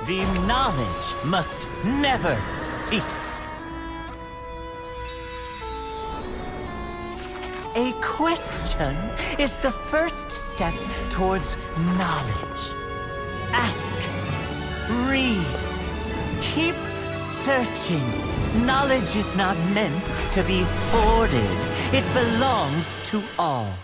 The knowledge must never cease. A question is the first step towards knowledge. Ask, read, keep searching. Knowledge is not meant to be hoarded. It belongs to all.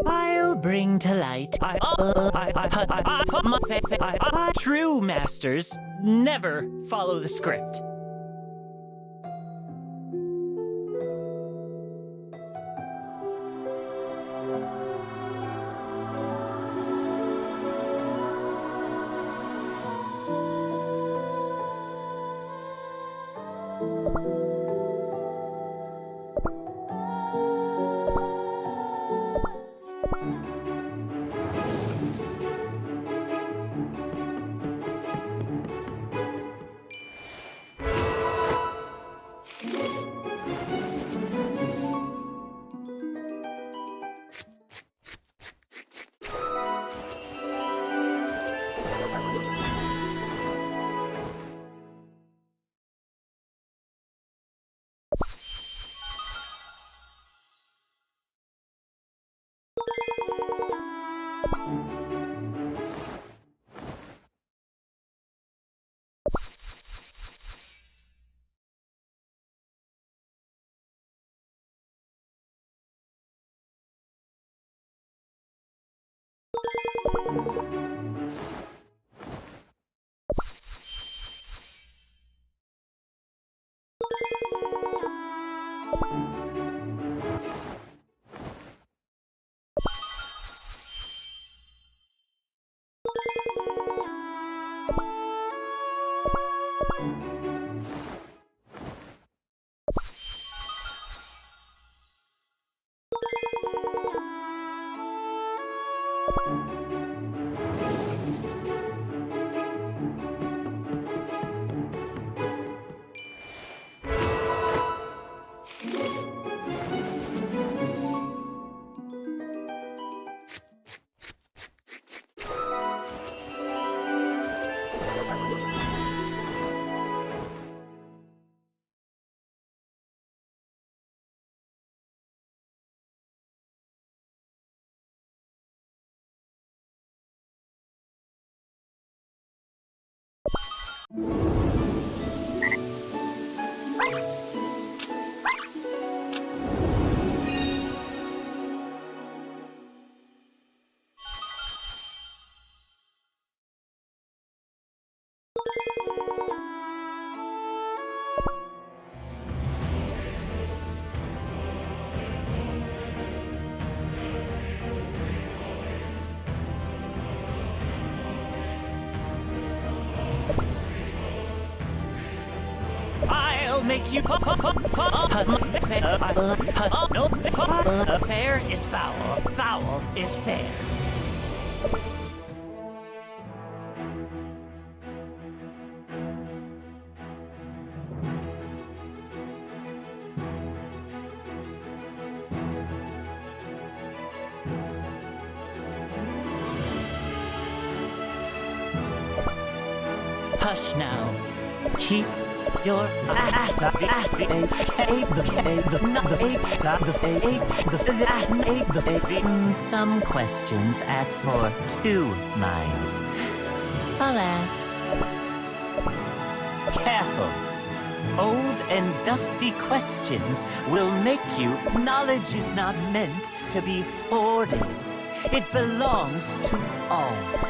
I'll bring to light. True masters never follow the script. I'll make you fair is foul. Foul is fair. Hush now. Keep your some questions ask for 2 minds. Alas. Careful. Old and dusty questions will make you. Knowledge is not meant to be hoarded. It belongs to all.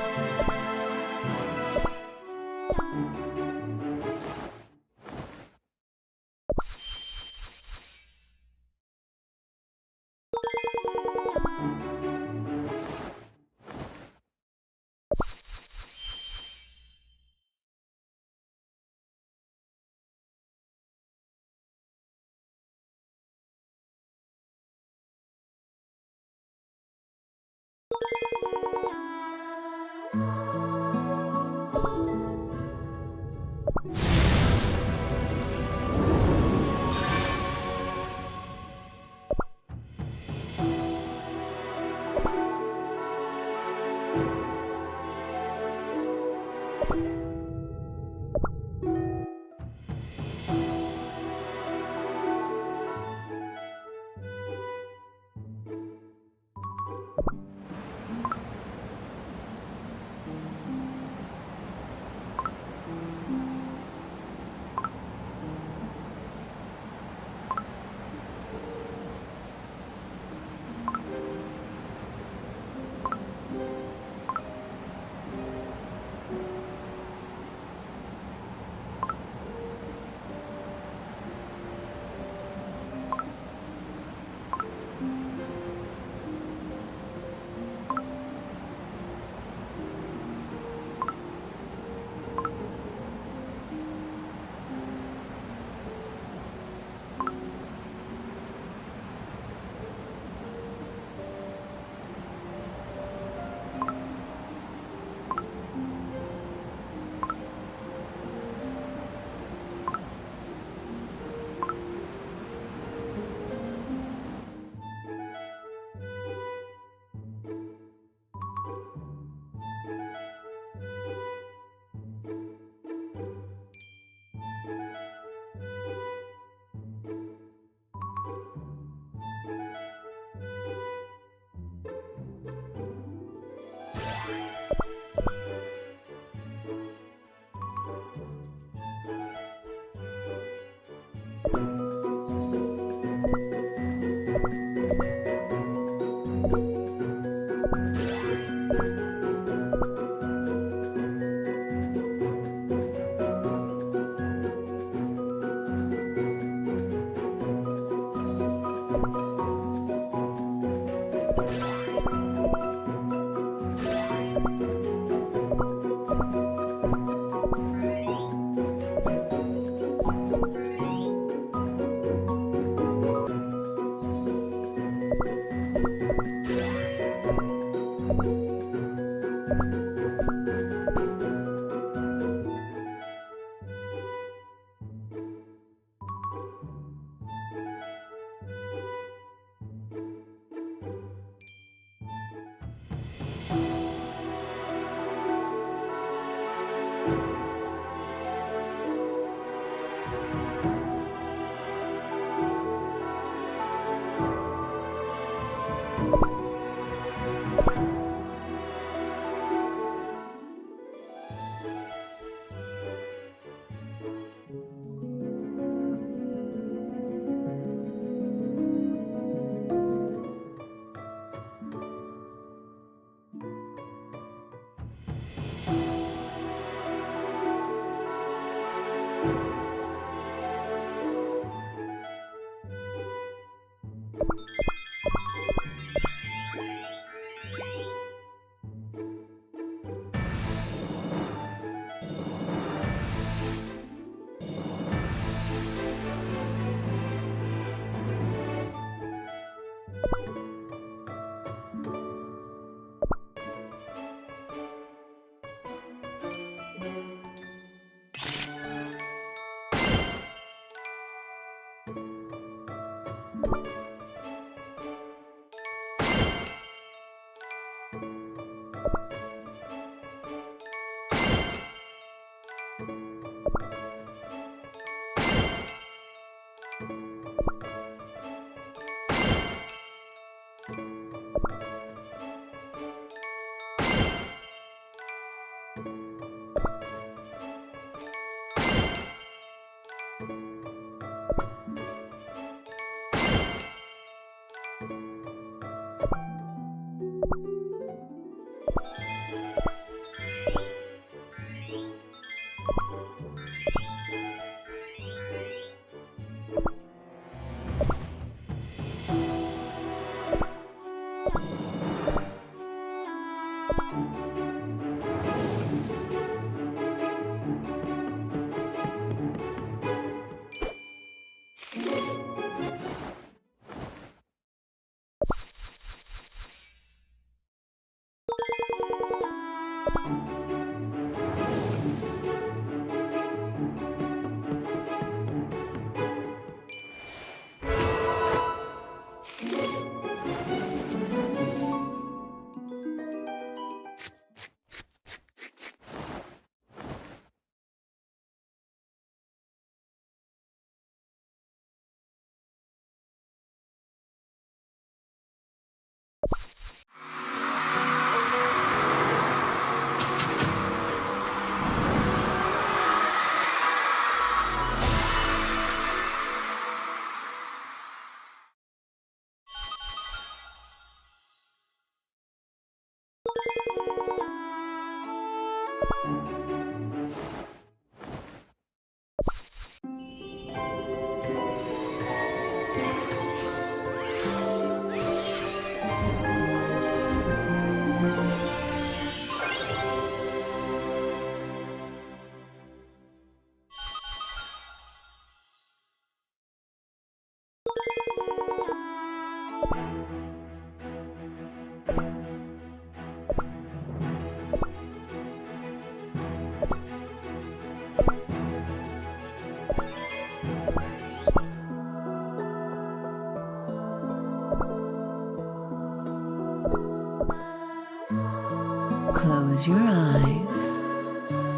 Close your eyes.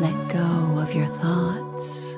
Let go of your thoughts.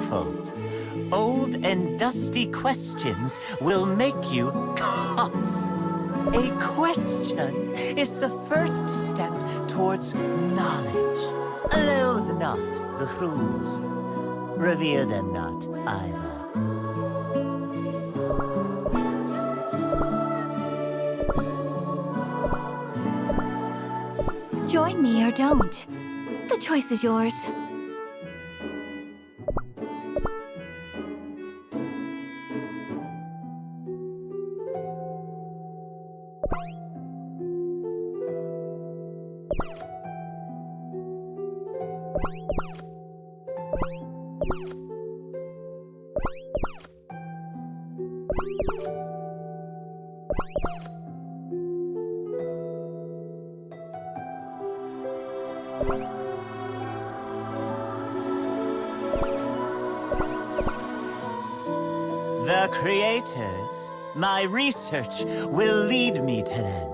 careful. Old and dusty questions will make you cough. A question is the first step towards knowledge. Loathe not the rules. Revere them not either. Join me or don't. The choice is yours. The creators, my research will lead me to them.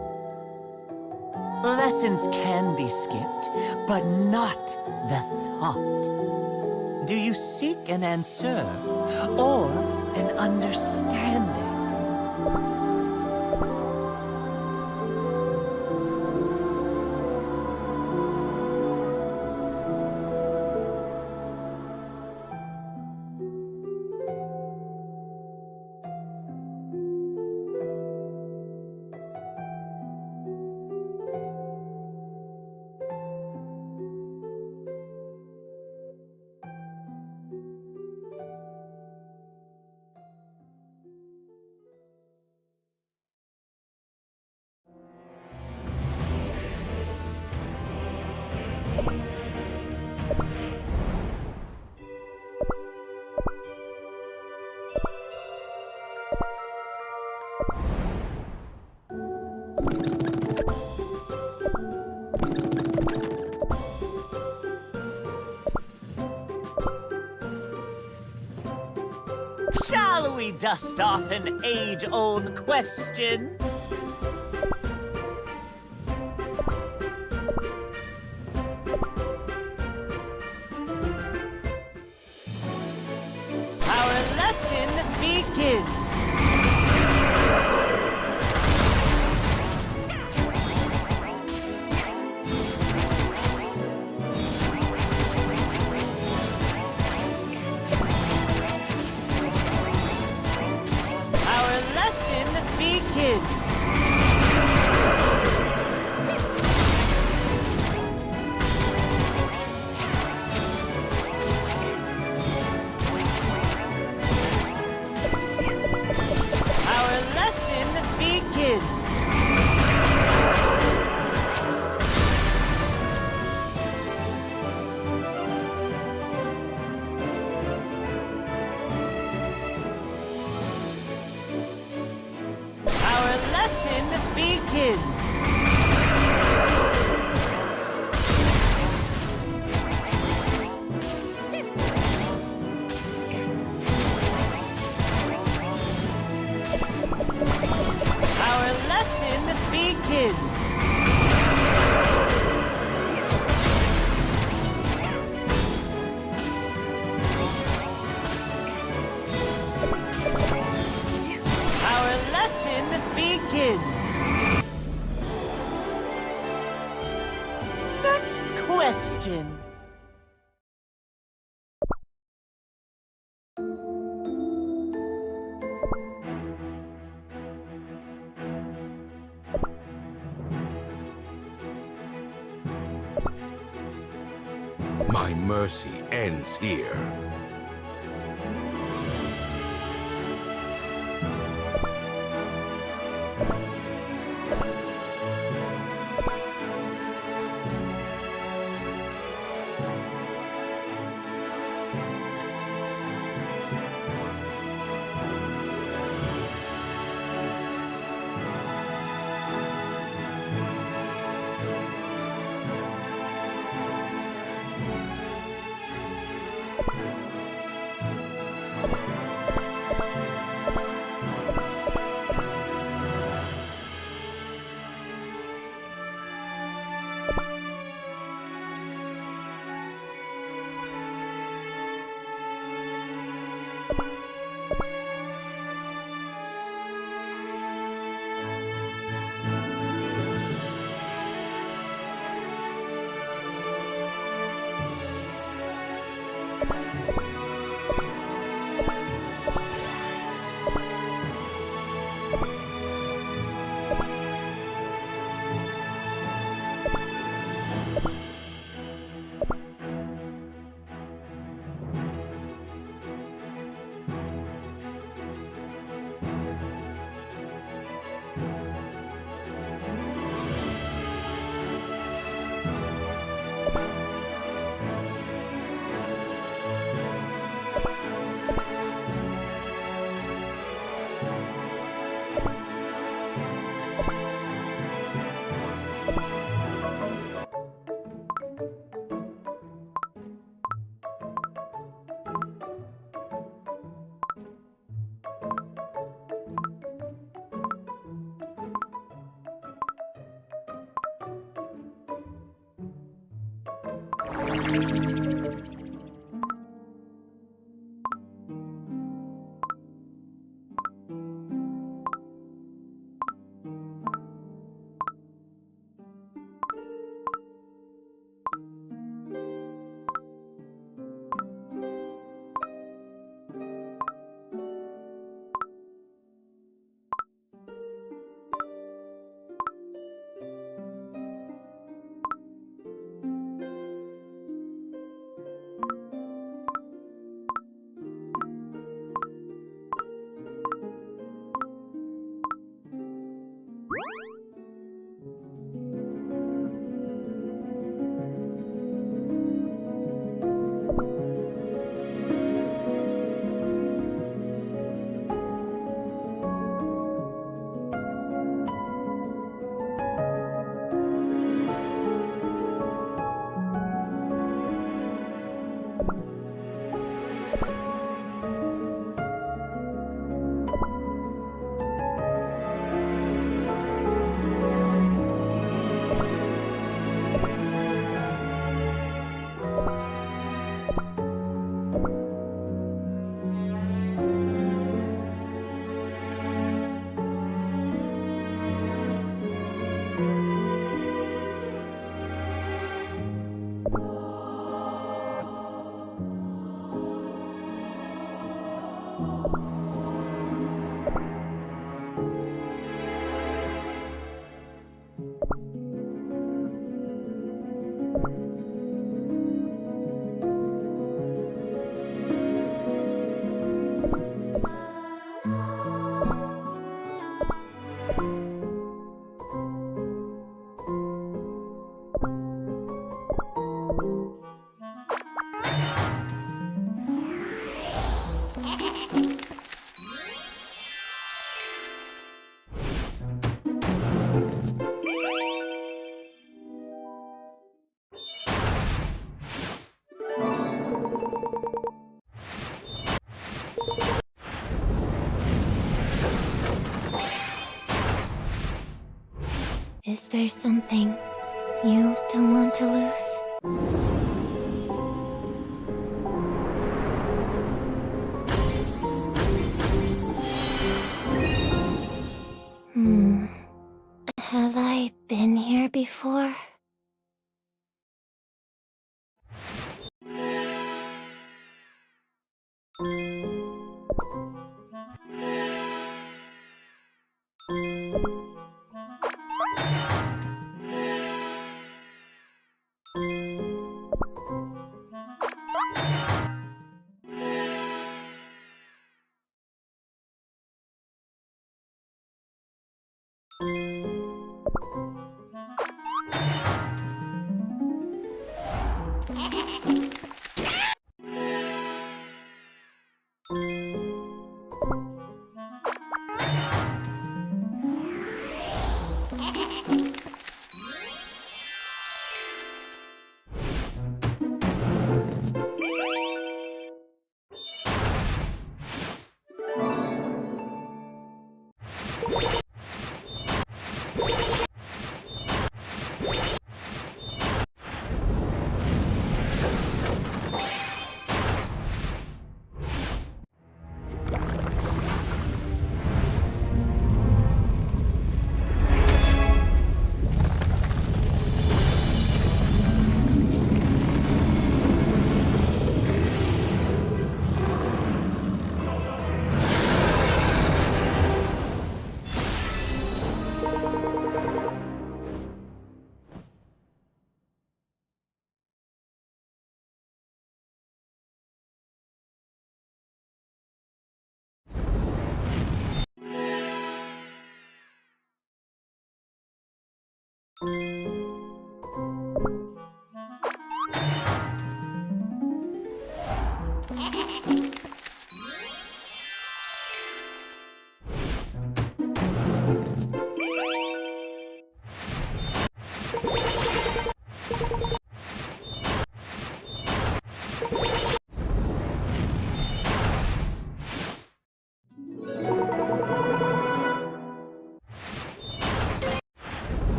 Lessons can be skipped, but not the thought. Do you seek an answer or an understanding? Shall we dust off an age-old question? Our lesson begins. Next question. My mercy ends here. Is there something you don't want to lose? Have I been here before?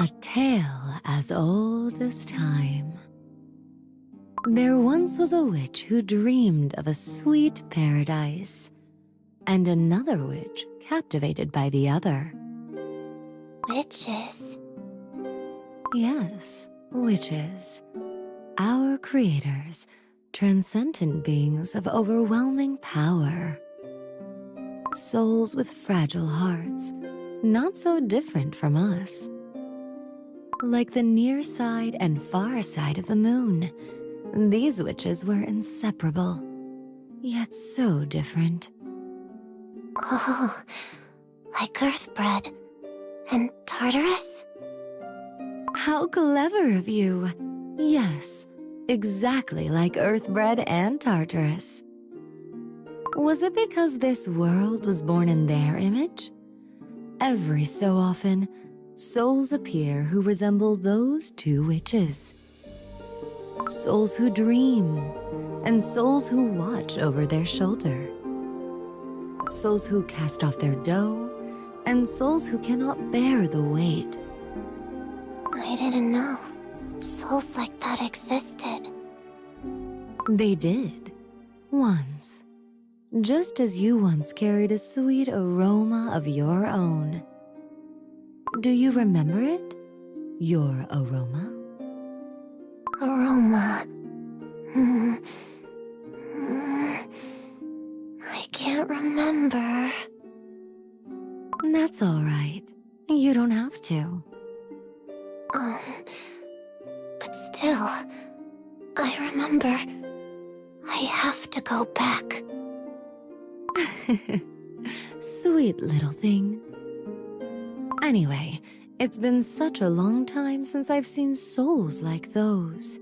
A tale as old as time. There once was a witch who dreamed of a sweet paradise, and another witch captivated by the other. Witches? Yes, witches. Our creators, transcendent beings of overwhelming power. Souls with fragile hearts, not so different from us. Like the near side and far side of the moon, these witches were inseparable, yet so different. Oh, like Earthbread and Tartarus? How clever of you! Yes, exactly like Earthbread and Tartarus. Was it because this world was born in their image? Every so often, souls appear who resemble those two witches. Souls who dream, and souls who watch over their shoulder. Souls who cast off their dough, and souls who cannot bear the weight. I didn't know souls like that existed. They did, once. Just as you once carried a sweet aroma of your own. Do you remember it? Your aroma? Aroma. I can't remember. That's all right. You don't have to. But still, I remember. I have to go back. Sweet little thing. Anyway, it's been such a long time since I've seen souls like those.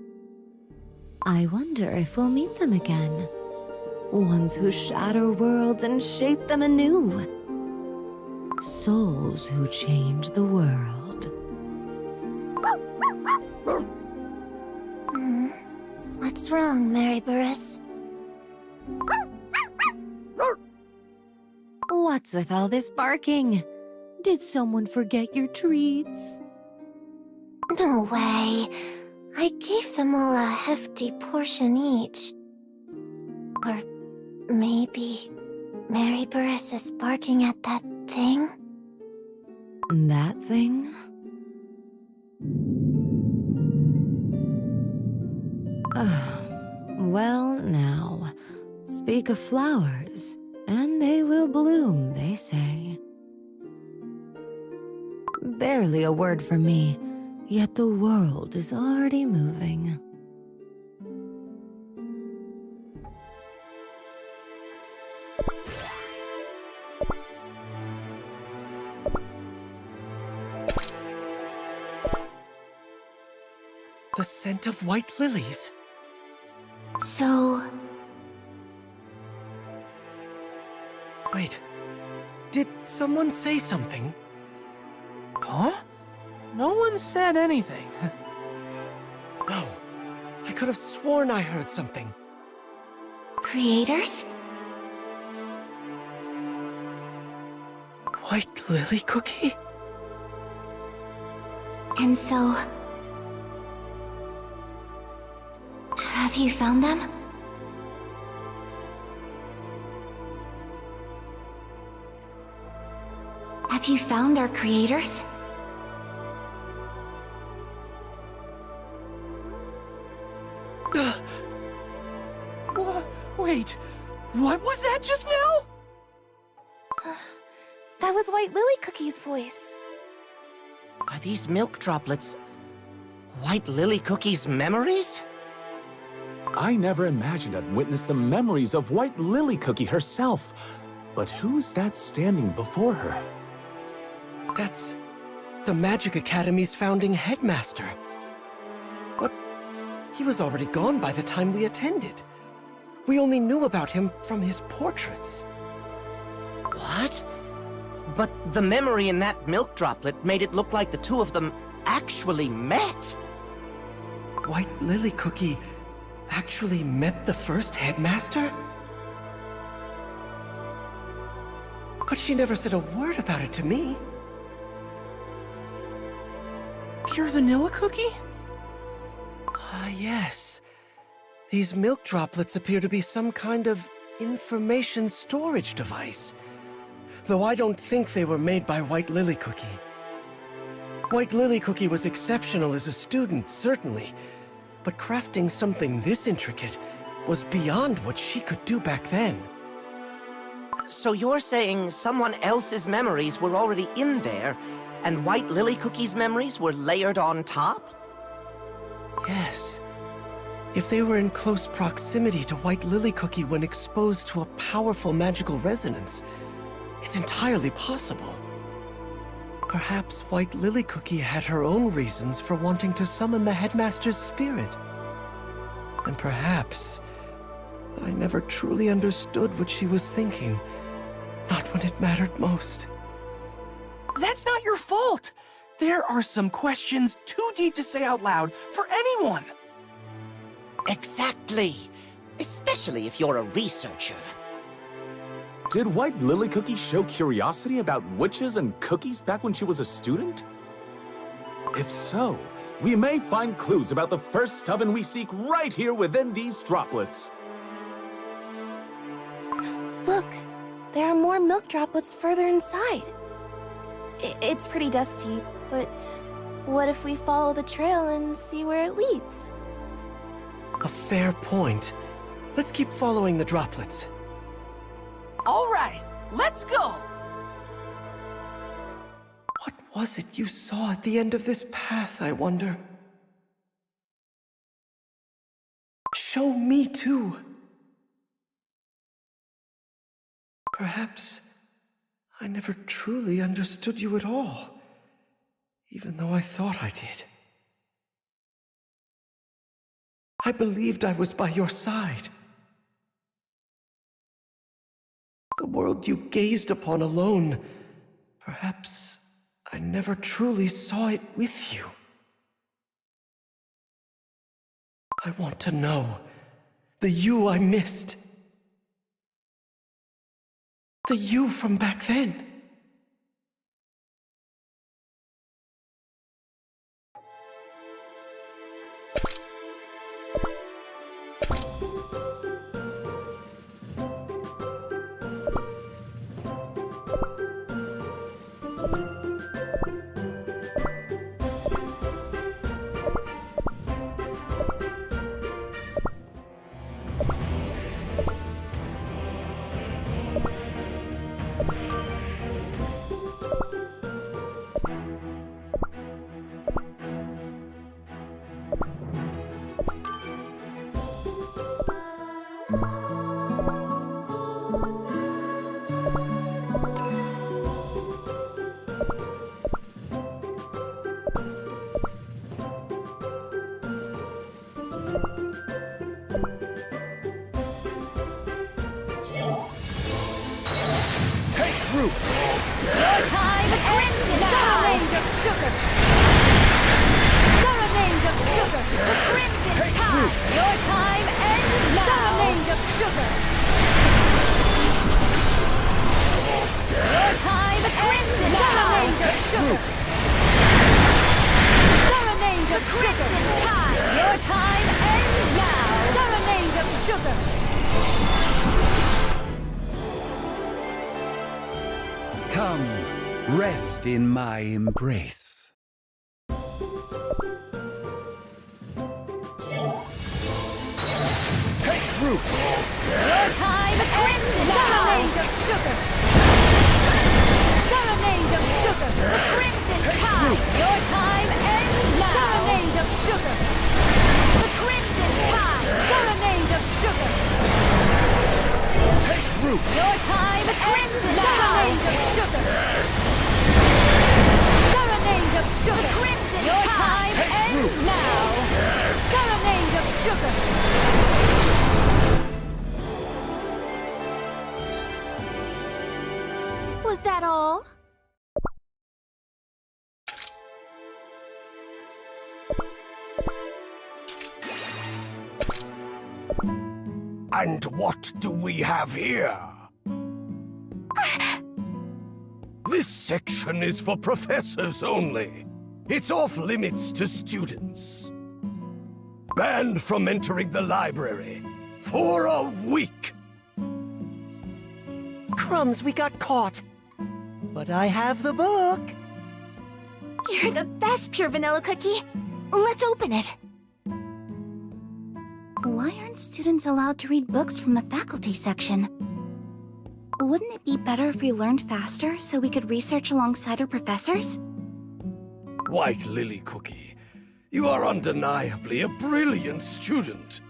I wonder if we'll meet them again. ones who shatter worlds and shape them anew. Souls who change the world. What's wrong, Mary Burris? What's with all this barking? Did someone forget your treats? No way. I gave them all a hefty portion each. Or maybe Mary Burris is barking at that thing? That thing? Well, now, speak of flowers, and they will bloom, they say. Barely a word from me, yet the world is already moving. The scent of white lilies. So... Wait, did someone say something? Huh? No one said anything. No, I could have sworn I heard something. creators? White lily cookie? And so... have you found them? Have you found our creators? Wait, what was that just now? That was White Lily Cookie's voice. Are these milk droplets White Lily Cookie's memories? I never imagined I'd witness the memories of White Lily Cookie herself. But who's that standing before her? That's the Magic Academy's founding headmaster. But he was already gone by the time we attended. We only knew about him from his portraits. What? But the memory in that milk droplet made it look like the two of them actually met. White Lily Cookie actually met the first headmaster? But she never said a word about it to me. Pure vanilla cookie? Ah, yes. These milk droplets appear to be some kind of information storage device. Though I don't think they were made by White Lily Cookie. White Lily Cookie was exceptional as a student, certainly. But crafting something this intricate was beyond what she could do back then. So you're saying someone else's memories were already in there, and White Lily Cookie's memories were layered on top? Yes. If they were in close proximity to White Lily Cookie when exposed to a powerful magical resonance, it's entirely possible. Perhaps White Lily Cookie had her own reasons for wanting to summon the headmaster's spirit. And perhaps I never truly understood what she was thinking, not when it mattered most. That's not your fault! There are some questions too deep to say out loud for anyone! Exactly. Especially if you're a researcher. Did White Lily Cookie show curiosity about witches and cookies back when she was a student? If so, we may find clues about the first oven we seek right here within these droplets. Look, there are more milk droplets further inside. It's pretty dusty, but what if we follow the trail and see where it leads? A fair point. Let's keep following the droplets. All right, let's go! What was it you saw at the end of this path, I wonder? Show me too. Perhaps I never truly understood you at all, even though I thought I did. I believed I was by your side. The world you gazed upon alone. Perhaps I never truly saw it with you. I want to know the you I missed. The you from back then. Root! Your time ends now! The remains of sugar! The remains of sugar! The crimson tide! Your time ends now! The remains of sugar! Your time ends now! The remains of sugar! The remains of crimson tide! Your time ends now! The remains of sugar! Come, rest in my embrace. Take root! Your time ends now! The remains of sugar! The remains of sugar! The crimson tide! Your time ends now! The remains of sugar! The crimson tide! The remains of sugar! Take root! Your time ends now! The remains of sugar! The remains of sugar! The crimson Your time ends now! The remains of sugar! Was that all? And what do we have here? This section is for professors only. It's off limits to students. Banned from entering the library for a week. Crumbs, we got caught. But I have the book. You're the best, Pure Vanilla Cookie. Let's open it. Why aren't students allowed to read books from the faculty section? Wouldn't it be better if we learned faster so we could research alongside our professors? White Lily Cookie, you are undeniably a brilliant student.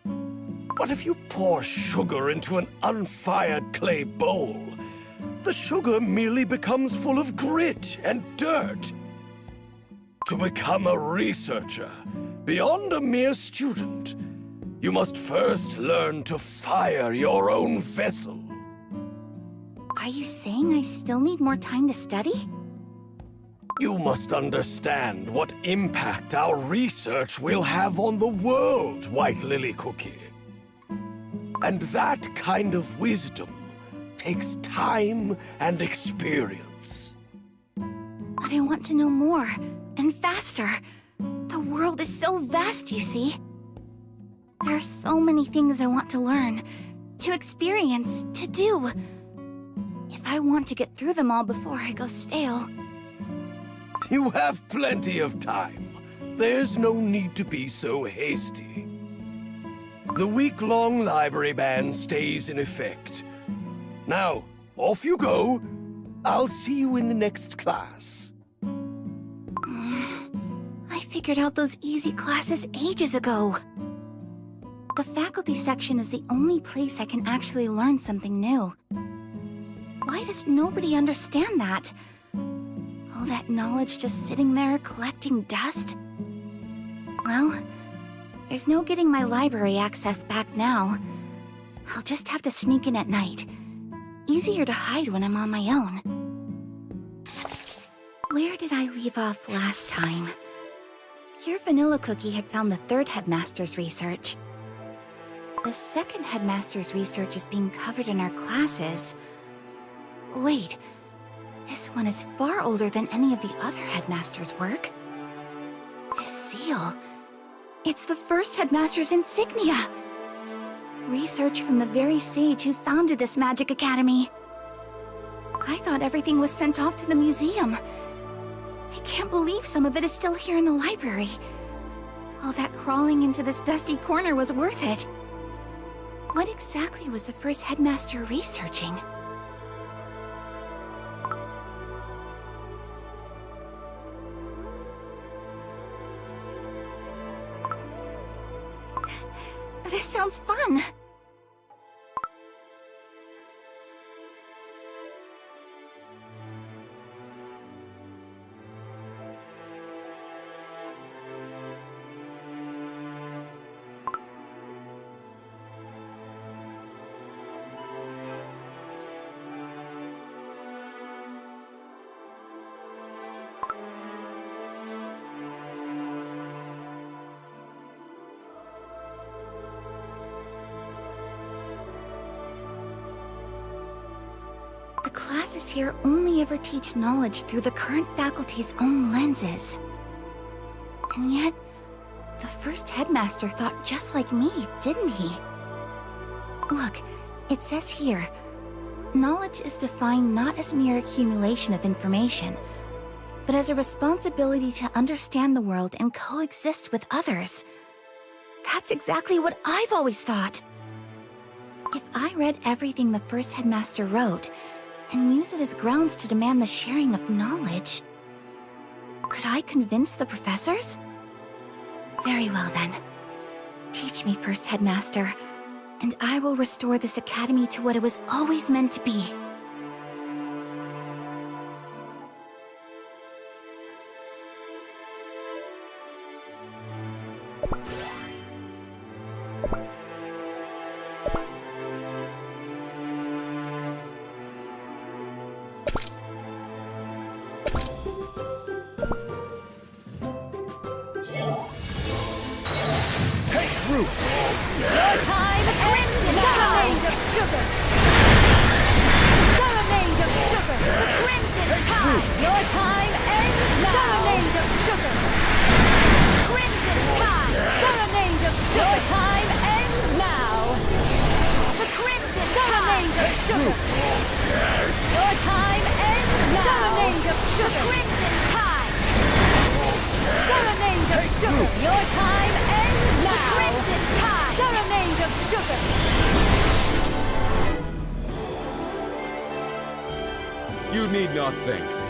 But if you pour sugar into an unfired clay bowl, the sugar merely becomes full of grit and dirt. To become a researcher, beyond a mere student, you must first learn to fire your own vessel. Are you saying I still need more time to study? You must understand what impact our research will have on the world, White Lily Cookie. And that kind of wisdom takes time and experience. But I want to know more, and faster. The world is so vast, you see. There are so many things I want to learn, to experience, to do. If I want to get through them all before I go stale... You have plenty of time. There's no need to be so hasty. The week-long library ban stays in effect. Now, off you go. I'll see you in the next class. I figured out those easy classes ages ago. The faculty section is the only place I can actually learn something new. Why does nobody understand that? All that knowledge just sitting there collecting dust? Well, there's no getting my library access back now. I'll just have to sneak in at night. easier to hide when I'm on my own. Where did I leave off last time? Pure Vanilla Cookie had found the third headmaster's research. The second headmaster's research is being covered in our classes. Wait, this one is far older than any of the other headmaster's work. This seal, it's the first headmaster's insignia. Research from the very sage who founded this magic academy. I thought everything was sent off to the museum. I can't believe some of it is still here in the library. All that crawling into this dusty corner was worth it. What exactly was the first headmaster researching? This sounds fun! The classes here only ever teach knowledge through the current faculty's own lenses. And yet, the first headmaster thought just like me, didn't he? Look, it says here, knowledge is defined not as mere accumulation of information, but as a responsibility to understand the world and coexist with others. That's exactly what I've always thought. If I read everything the first headmaster wrote, and use it as grounds to demand the sharing of knowledge, could I convince the professors? Very well then. Teach me, first headmaster, and I will restore this academy to what it was always meant to be. You need not thank me.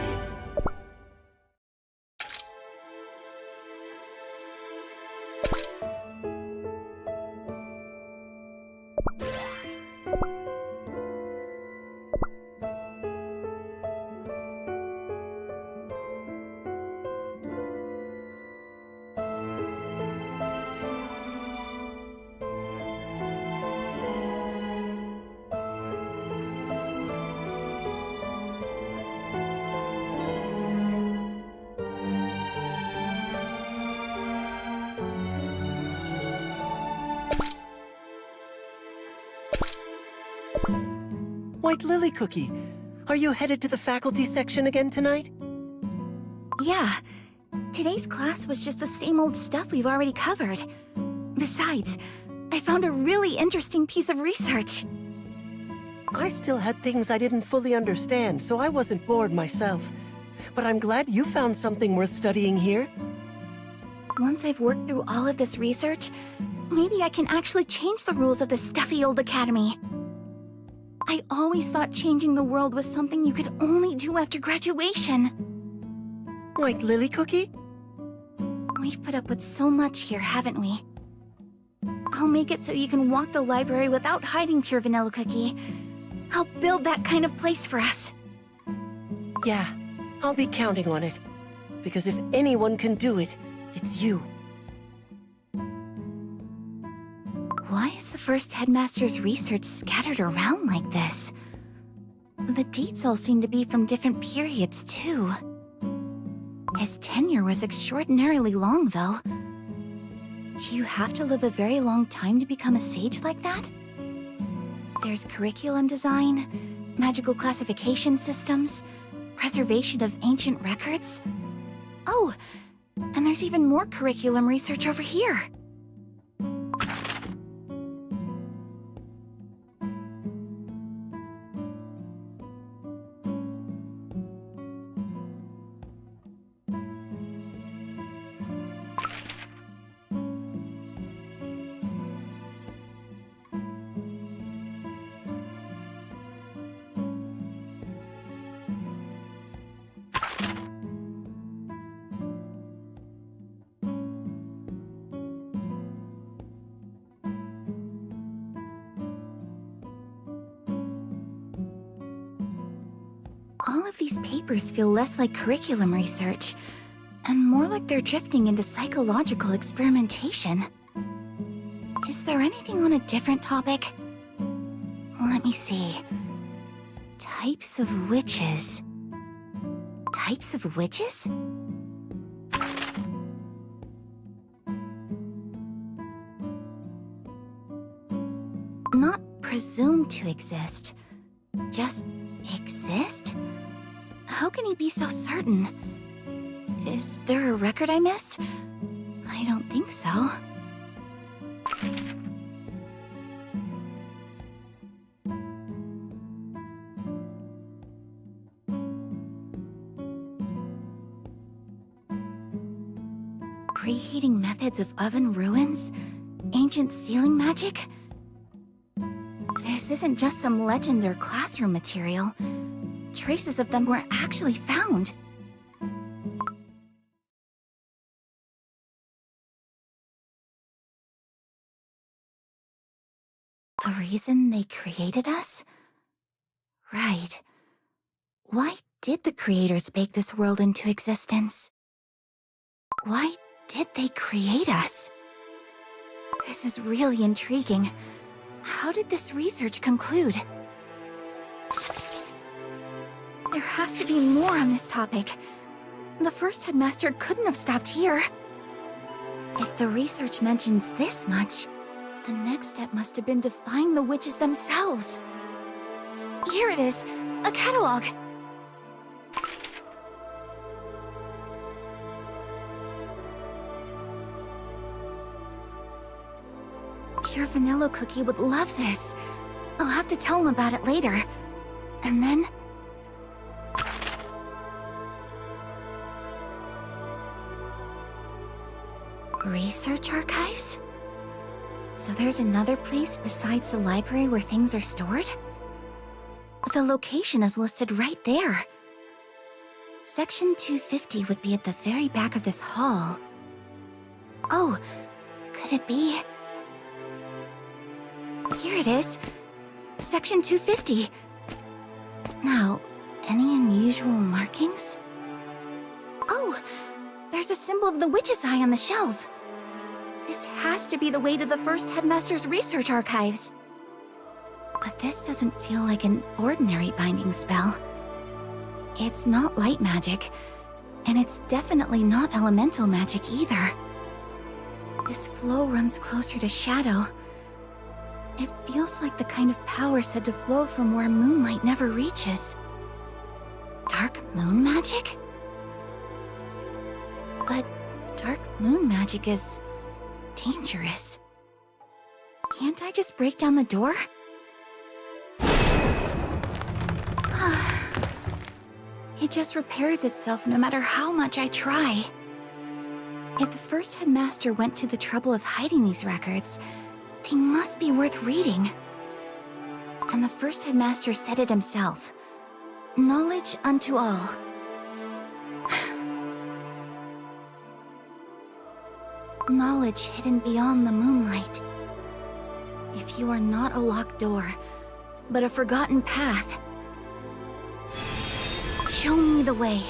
White Lily Cookie, are you headed to the faculty section again tonight? Yeah. Today's class was just the same old stuff we've already covered. Besides, I found a really interesting piece of research. I still had things I didn't fully understand, so I wasn't bored myself. But I'm glad you found something worth studying here. Once I've worked through all of this research, maybe I can actually change the rules of this stuffy old academy. I always thought changing the world was something you could only do after graduation. White Lily Cookie? We've put up with so much here, haven't we? I'll make it so you can walk the library without hiding, Pure Vanilla Cookie. I'll build that kind of place for us. Yeah, I'll be counting on it. Because if anyone can do it, it's you. Why is the first headmaster's research scattered around like this? The dates all seem to be from different periods, too. His tenure was extraordinarily long, though. Do you have to live a very long time to become a sage like that? There's curriculum design, magical classification systems, preservation of ancient records. Oh, and there's even more curriculum research over here. All of these papers feel less like curriculum research, and more like they're drifting into psychological experimentation. Is there anything on a different topic? Let me see. Types of witches. Types of witches? Not presumed to exist. Just exist? How can he be so certain? Is there a record I missed? I don't think so. Preheating methods of oven ruins? Ancient sealing magic? This isn't just some legend or classroom material. Traces of them were actually found. The reason they created us? Right. Why did the creators bake this world into existence? Why did they create us? This is really intriguing. How did this research conclude? There has to be more on this topic. The first headmaster couldn't have stopped here. If the research mentions this much, the next step must have been to find the witches themselves. Here it is, a catalog. Pure Vanilla Cookie would love this. I'll have to tell him about it later. And then... Research archives? So there's another place besides the library where things are stored? The location is listed right there. Section 250 would be at the very back of this hall. Oh, could it be? Here it is. Section 250. Now, any unusual markings? Oh, there's a symbol of the witch's eye on the shelf. This has to be the way to the first headmaster's research archives. But this doesn't feel like an ordinary binding spell. It's not light magic, and it's definitely not elemental magic either. This flow runs closer to shadow. It feels like the kind of power said to flow from where moonlight never reaches. Dark moon magic? But dark moon magic is dangerous. Can't I just break down the door? It just repairs itself no matter how much I try. If the first headmaster went to the trouble of hiding these records, they must be worth reading. And the first headmaster said it himself. Knowledge unto all. Knowledge hidden beyond the moonlight. If you are not a locked door, but a forgotten path, show me the way.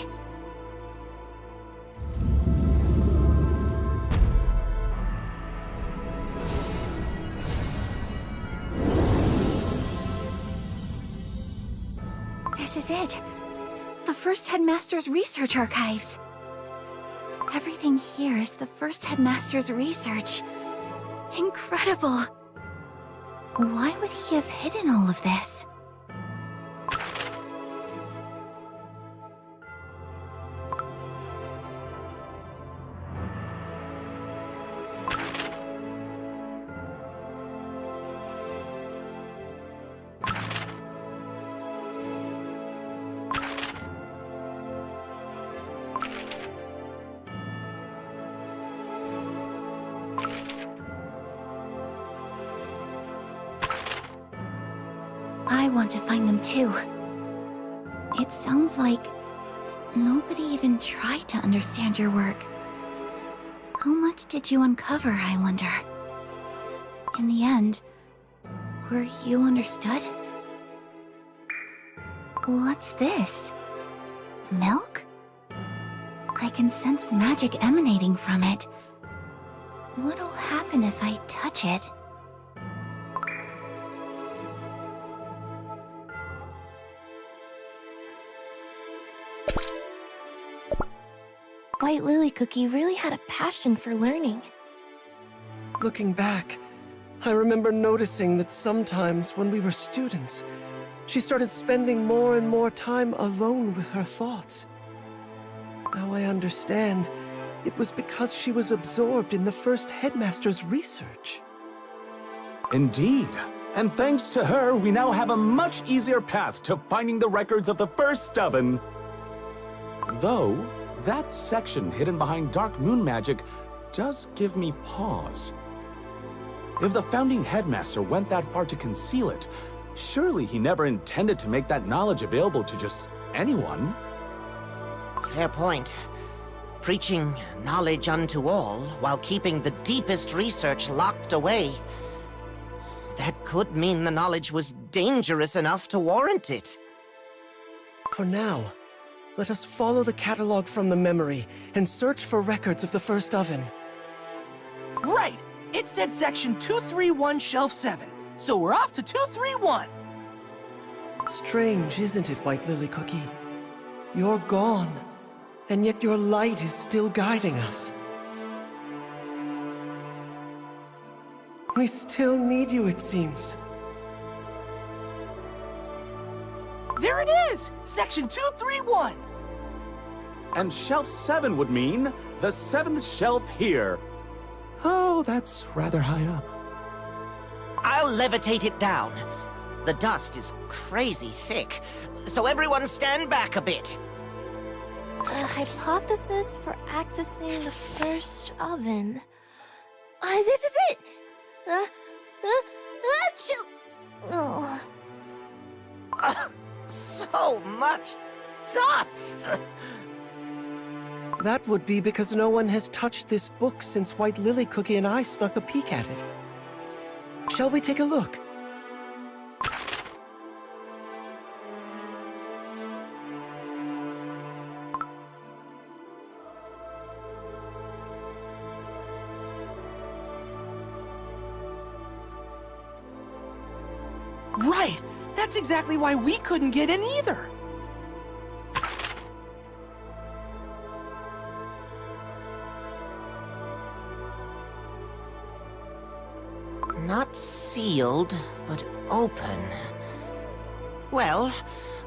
is it. The first headmaster's research archives. Everything here is the first headmaster's research. Incredible. Why would he have hidden all of this? I want to find them too. It sounds like nobody even tried to understand your work. How much did you uncover, I wonder? In the end, were you understood? What's this? Milk? I can sense magic emanating from it. What'll happen if I touch it? White Lily Cookie really had a passion for learning. Looking back, I remember noticing that sometimes when we were students, she started spending more and more time alone with her thoughts. Now I understand, it was because she was absorbed in the first headmaster's research. Indeed. And thanks to her, we now have a much easier path to finding the records of the first oven. Though, that section hidden behind dark moon magic does give me pause. If the founding headmaster went that far to conceal it, surely he never intended to make that knowledge available to just anyone. Fair point. Preaching knowledge unto all while keeping the deepest research locked away. That could mean the knowledge was dangerous enough to warrant it. For now, let us follow the catalog from the memory and search for records of the first oven. Right! It said section 231, shelf 7. So we're off to 231! Strange, isn't it, White Lily Cookie? You're gone, and yet your light is still guiding us. We still need you, it seems. There it is! Section 231! And shelf 7 would mean the 7th shelf here. Oh, that's rather high up. I'll levitate it down. The dust is crazy thick, so everyone stand back a bit. A hypothesis for accessing the first oven. This is it! Achoo! Oh. So much dust! That would be because no one has touched this book since White Lily Cookie and I snuck a peek at it. Shall we take a look? Right! That's exactly why we couldn't get in either! Not sealed, but open. Well,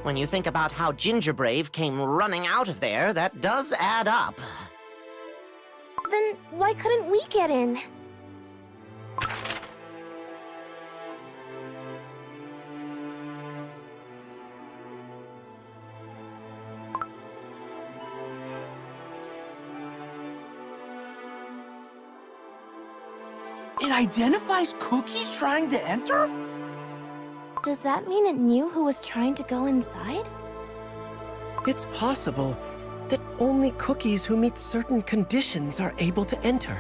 when you think about how Gingerbrave came running out of there, that does add up. Then why couldn't we get in? It identifies cookies trying to enter? Does that mean it knew who was trying to go inside? It's possible that only cookies who meet certain conditions are able to enter.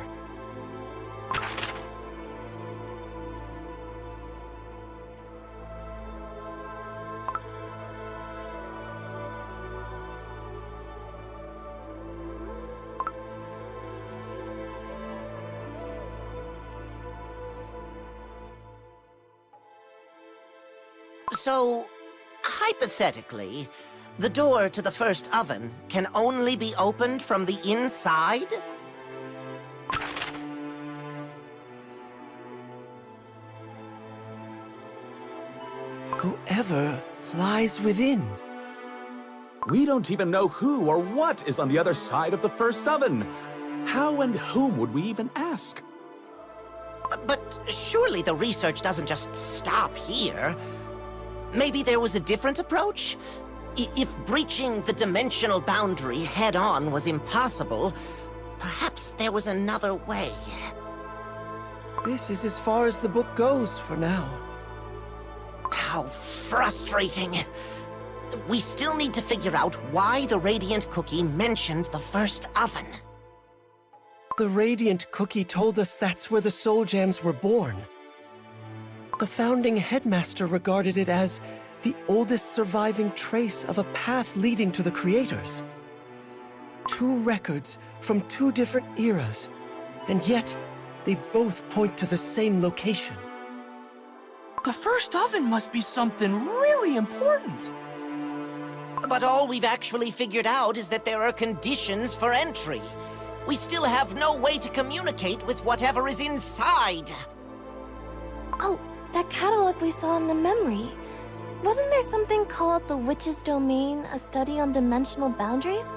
So, Hypothetically, the door to the first oven can only be opened from the inside? Whoever lies within. We don't even know who or what is on the other side of the first oven. How and whom would we even ask? But surely the research doesn't just stop here. Maybe there was a different approach? If breaching the dimensional boundary head-on was impossible, perhaps there was another way. This is as far as the book goes for now. How frustrating. We still need to figure out why the Radiant Cookie mentioned the first oven. The Radiant Cookie told us that's where the Soul Gems were born. The founding headmaster regarded it as the oldest surviving trace of a path leading to the creators. 2 records from 2 different eras, and yet they both point to the same location. The first oven must be something really important. But all we've actually figured out is that there are conditions for entry. We still have no way to communicate with whatever is inside. Oh, that catalog we saw in the memory. Wasn't there something called The Witch's Domain, a study on dimensional boundaries?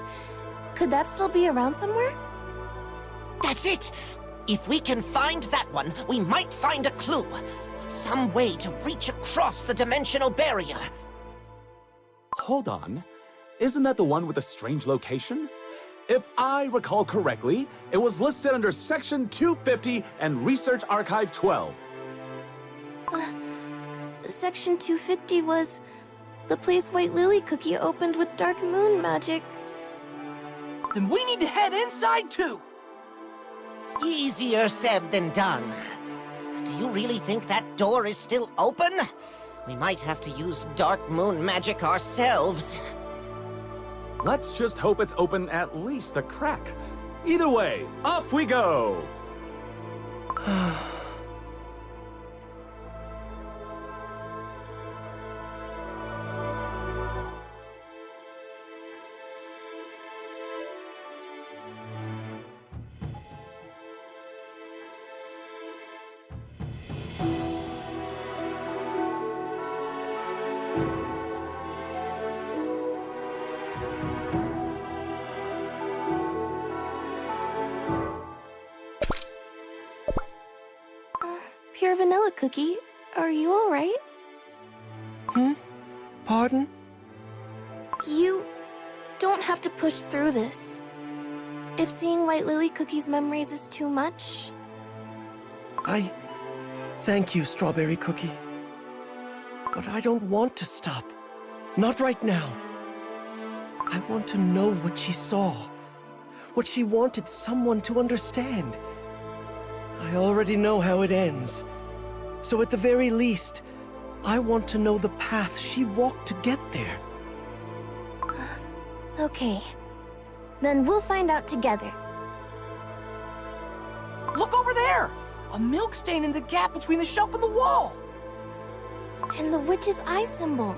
Could that still be around somewhere? That's it! If we can find that one, we might find a clue. Some way to reach across the dimensional barrier. Hold on. Isn't that the one with the strange location? If I recall correctly, it was listed under Section 250 and Research Archive 12. Section 250 was the place White Lily Cookie opened with Dark Moon magic. Then we need to head inside too. Easier said than done. Do you really think that door is still open? We might have to use Dark Moon magic ourselves. Let's just hope it's open at least a crack. Either way, off we go! Pure Vanilla Cookie, are you alright? Pardon? You don't have to push through this. If seeing White Lily Cookie's memories is too much... Thank you, Strawberry Cookie. But I don't want to stop. Not right now. I want to know what she saw. What she wanted someone to understand. I already know how it ends. So at the very least, I want to know the path she walked to get there. Okay. Then we'll find out together. Look over there! A milk stain in the gap between the shelf and the wall! And the witch's eye symbol.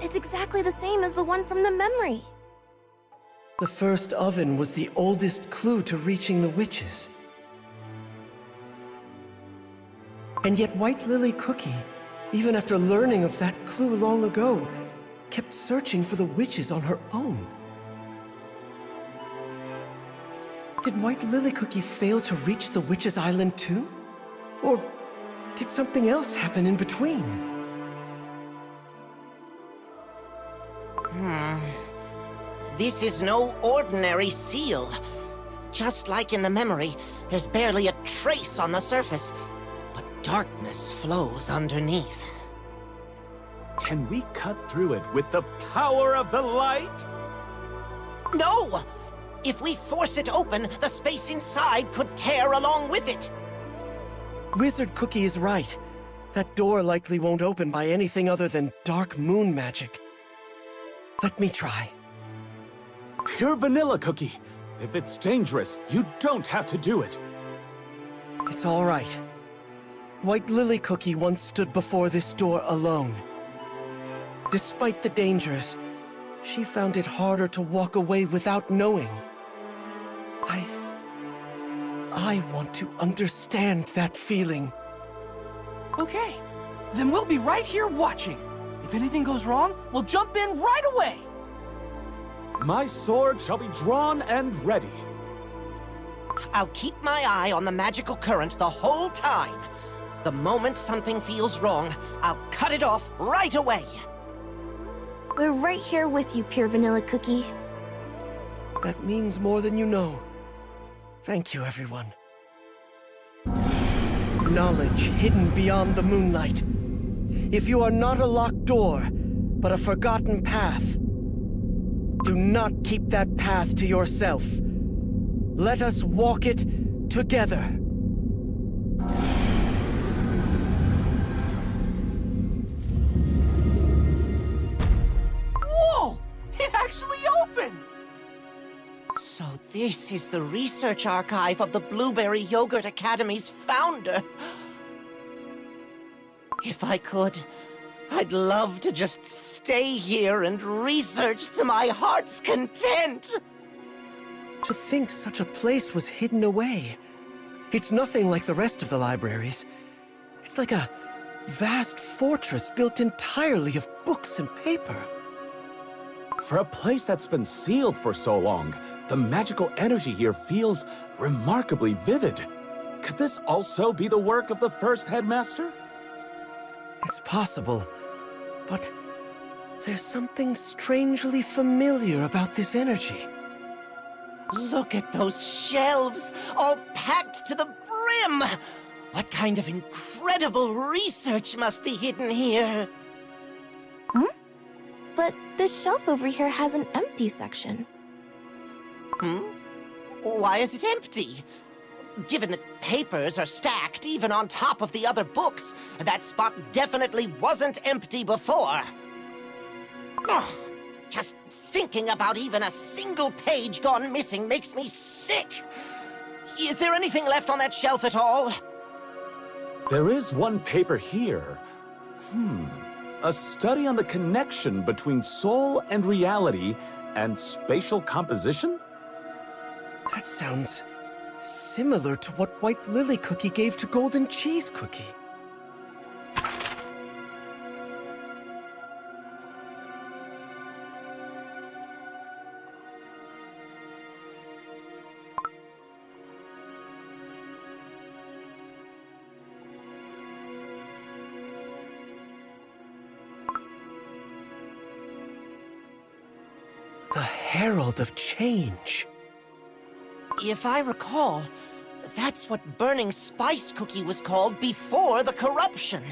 It's exactly the same as the one from the memory. The first oven was the oldest clue to reaching the witches. And yet White Lily Cookie, even after learning of that clue long ago, kept searching for the witches on her own. Did White Lily Cookie fail to reach the Witch's Island too? Or did something else happen in between? This is no ordinary seal. Just like in the memory, there's barely a trace on the surface, but darkness flows underneath. Can we cut through it with the power of the light? No! If we force it open, the space inside could tear along with it. Wizard Cookie is right. That door likely won't open by anything other than Dark Moon magic. Let me try. Pure Vanilla Cookie. If it's dangerous, you don't have to do it. It's all right. White Lily Cookie once stood before this door alone. Despite the dangers, she found it harder to walk away without knowing. I want to understand that feeling. Okay, then we'll be right here watching. If anything goes wrong, we'll jump in right away. My sword shall be drawn and ready. I'll keep my eye on the magical current the whole time. The moment something feels wrong, I'll cut it off right away. We're right here with you, Pure Vanilla Cookie. That means more than you know. Thank you, everyone. Knowledge hidden beyond the moonlight. If you are not a locked door, but a forgotten path, do not keep that path to yourself. Let us walk it together. Whoa! It actually opened! So this is the research archive of the Blueberry Yogurt Academy's founder. If I could, I'd love to just stay here and research to my heart's content. To think such a place was hidden away. It's nothing like the rest of the libraries. It's like a vast fortress built entirely of books and paper. For a place that's been sealed for so long, the magical energy here feels remarkably vivid. Could this also be the work of the first headmaster? It's possible, but there's something strangely familiar about this energy. Look at those shelves, all packed to the brim! What kind of incredible research must be hidden here? But this shelf over here has an empty section. Why is it empty? Given that papers are stacked even on top of the other books, that spot definitely wasn't empty before. Ugh, just thinking about even a single page gone missing makes me sick. Is there anything left on that shelf at all? There is one paper here. A study on the connection between soul and reality and spatial composition? That sounds similar to what White Lily Cookie gave to Golden Cheese Cookie. The Herald of Change. If I recall, that's what Burning Spice Cookie was called before the corruption.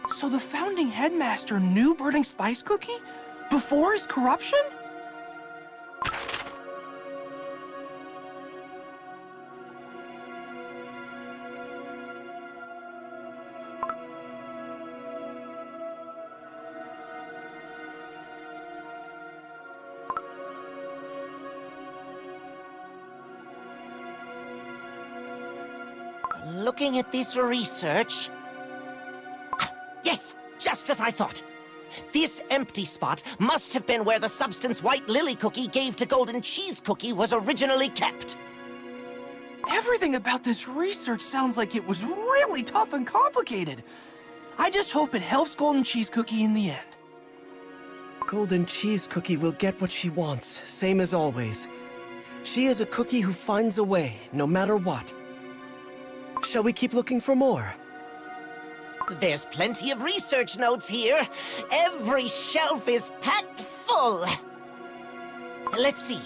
So the founding headmaster knew Burning Spice Cookie? Before his corruption? Looking at this research... Yes, just as I thought. This empty spot must have been where the substance White Lily Cookie gave to Golden Cheese Cookie was originally kept. Everything about this research sounds like it was really tough and complicated. I just hope it helps Golden Cheese Cookie in the end. Golden Cheese Cookie will get what she wants, same as always. She is a cookie who finds a way, no matter what. Shall we keep looking for more? There's plenty of research notes here. Every shelf is packed full. Let's see.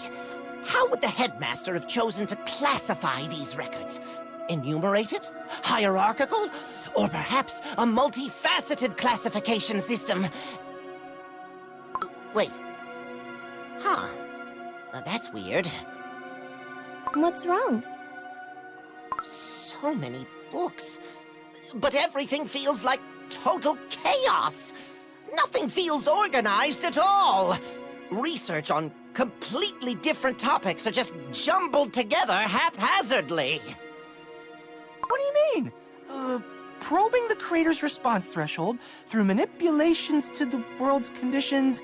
How would the headmaster have chosen to classify these records? Enumerated? Hierarchical? Or perhaps a multifaceted classification system? Wait. Huh. That's weird. What's wrong? So many books. But everything feels like total chaos. Nothing feels organized at all. Research on completely different topics are just jumbled together haphazardly. What do you mean? probing the creator's response threshold through manipulations to the world's conditions,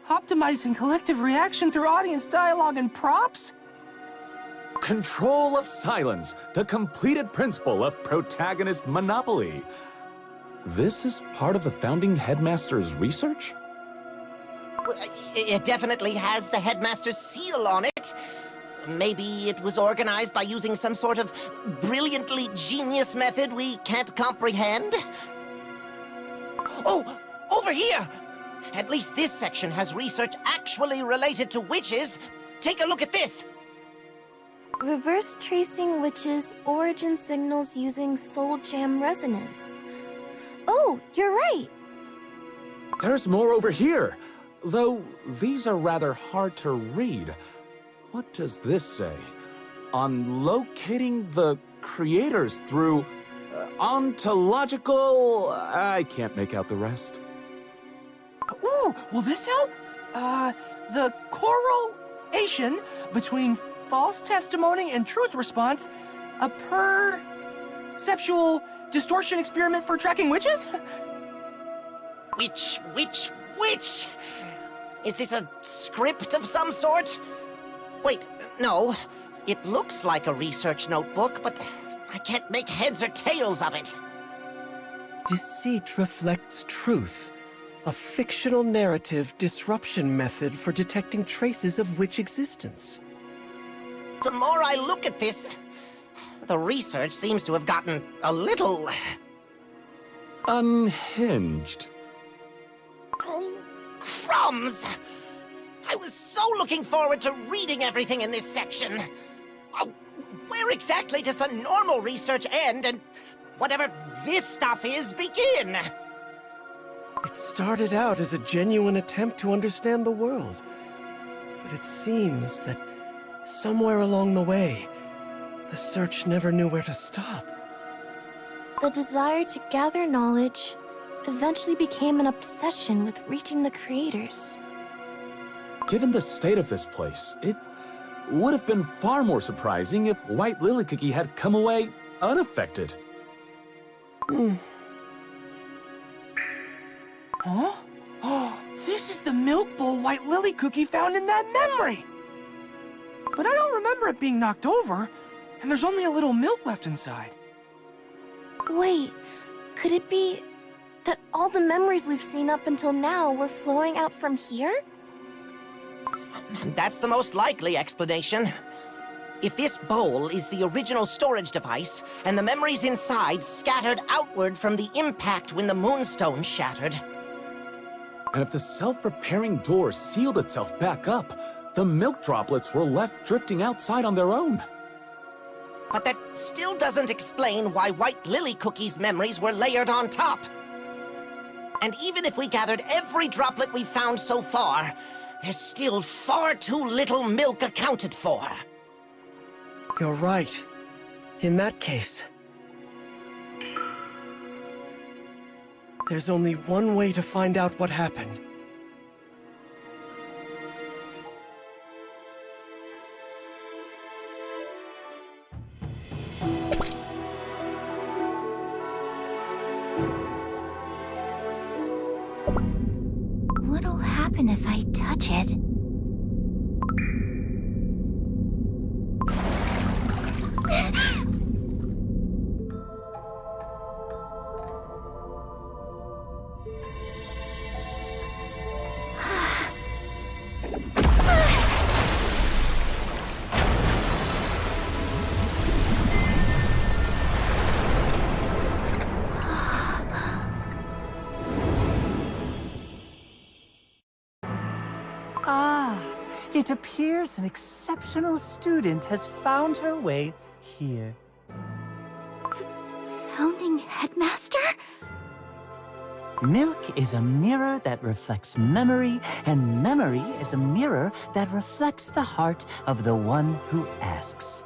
optimizing collective reaction through audience dialogue and props? Control of silence, the completed principle of protagonist monopoly. This is part of the founding headmaster's research? It definitely has the headmaster's seal on it. Maybe it was organized by using some sort of brilliantly genius method we can't comprehend? Oh, over here! At least this section has research actually related to witches. Take a look at this! Reverse tracing witches' origin signals using soul jam resonance. Oh, you're right! There's more over here, though these are rather hard to read. What does this say? On locating the creators through ontological... I can't make out the rest. Ooh, will this help? The correlation between false testimony and truth response, a perceptual distortion experiment for tracking witches? Witch? Is this a script of some sort? Wait, no. It looks like a research notebook, but I can't make heads or tails of it. Deceit reflects truth. A fictional narrative disruption method for detecting traces of witch existence. The more I look at this, the research seems to have gotten a little... Unhinged. Oh, crumbs! I was so looking forward to reading everything in this section. Where exactly does the normal research end and whatever this stuff is begin? It started out as a genuine attempt to understand the world. But it seems that somewhere along the way, the search never knew where to stop. The desire to gather knowledge eventually became an obsession with reaching the creators. Given the state of this place, it would have been far more surprising if White Lily Cookie had come away unaffected. Huh? Oh, this is the milk bowl White Lily Cookie found in that memory! But I don't remember it being knocked over, and there's only a little milk left inside. Wait, could it be that all the memories we've seen up until now were flowing out from here? That's the most likely explanation. If this bowl is the original storage device, and the memories inside scattered outward from the impact when the moonstone shattered. And if the self-repairing door sealed itself back up, the milk droplets were left drifting outside on their own. But that still doesn't explain why White Lily Cookie's memories were layered on top. And even if we gathered every droplet we've found so far, there's still far too little milk accounted for. You're right. In that case, there's only one way to find out what happened. What'll happen if I touch it? Ah, it appears an exceptional student has found her way here. Founding headmaster? Milk is a mirror that reflects memory, and memory is a mirror that reflects the heart of the one who asks.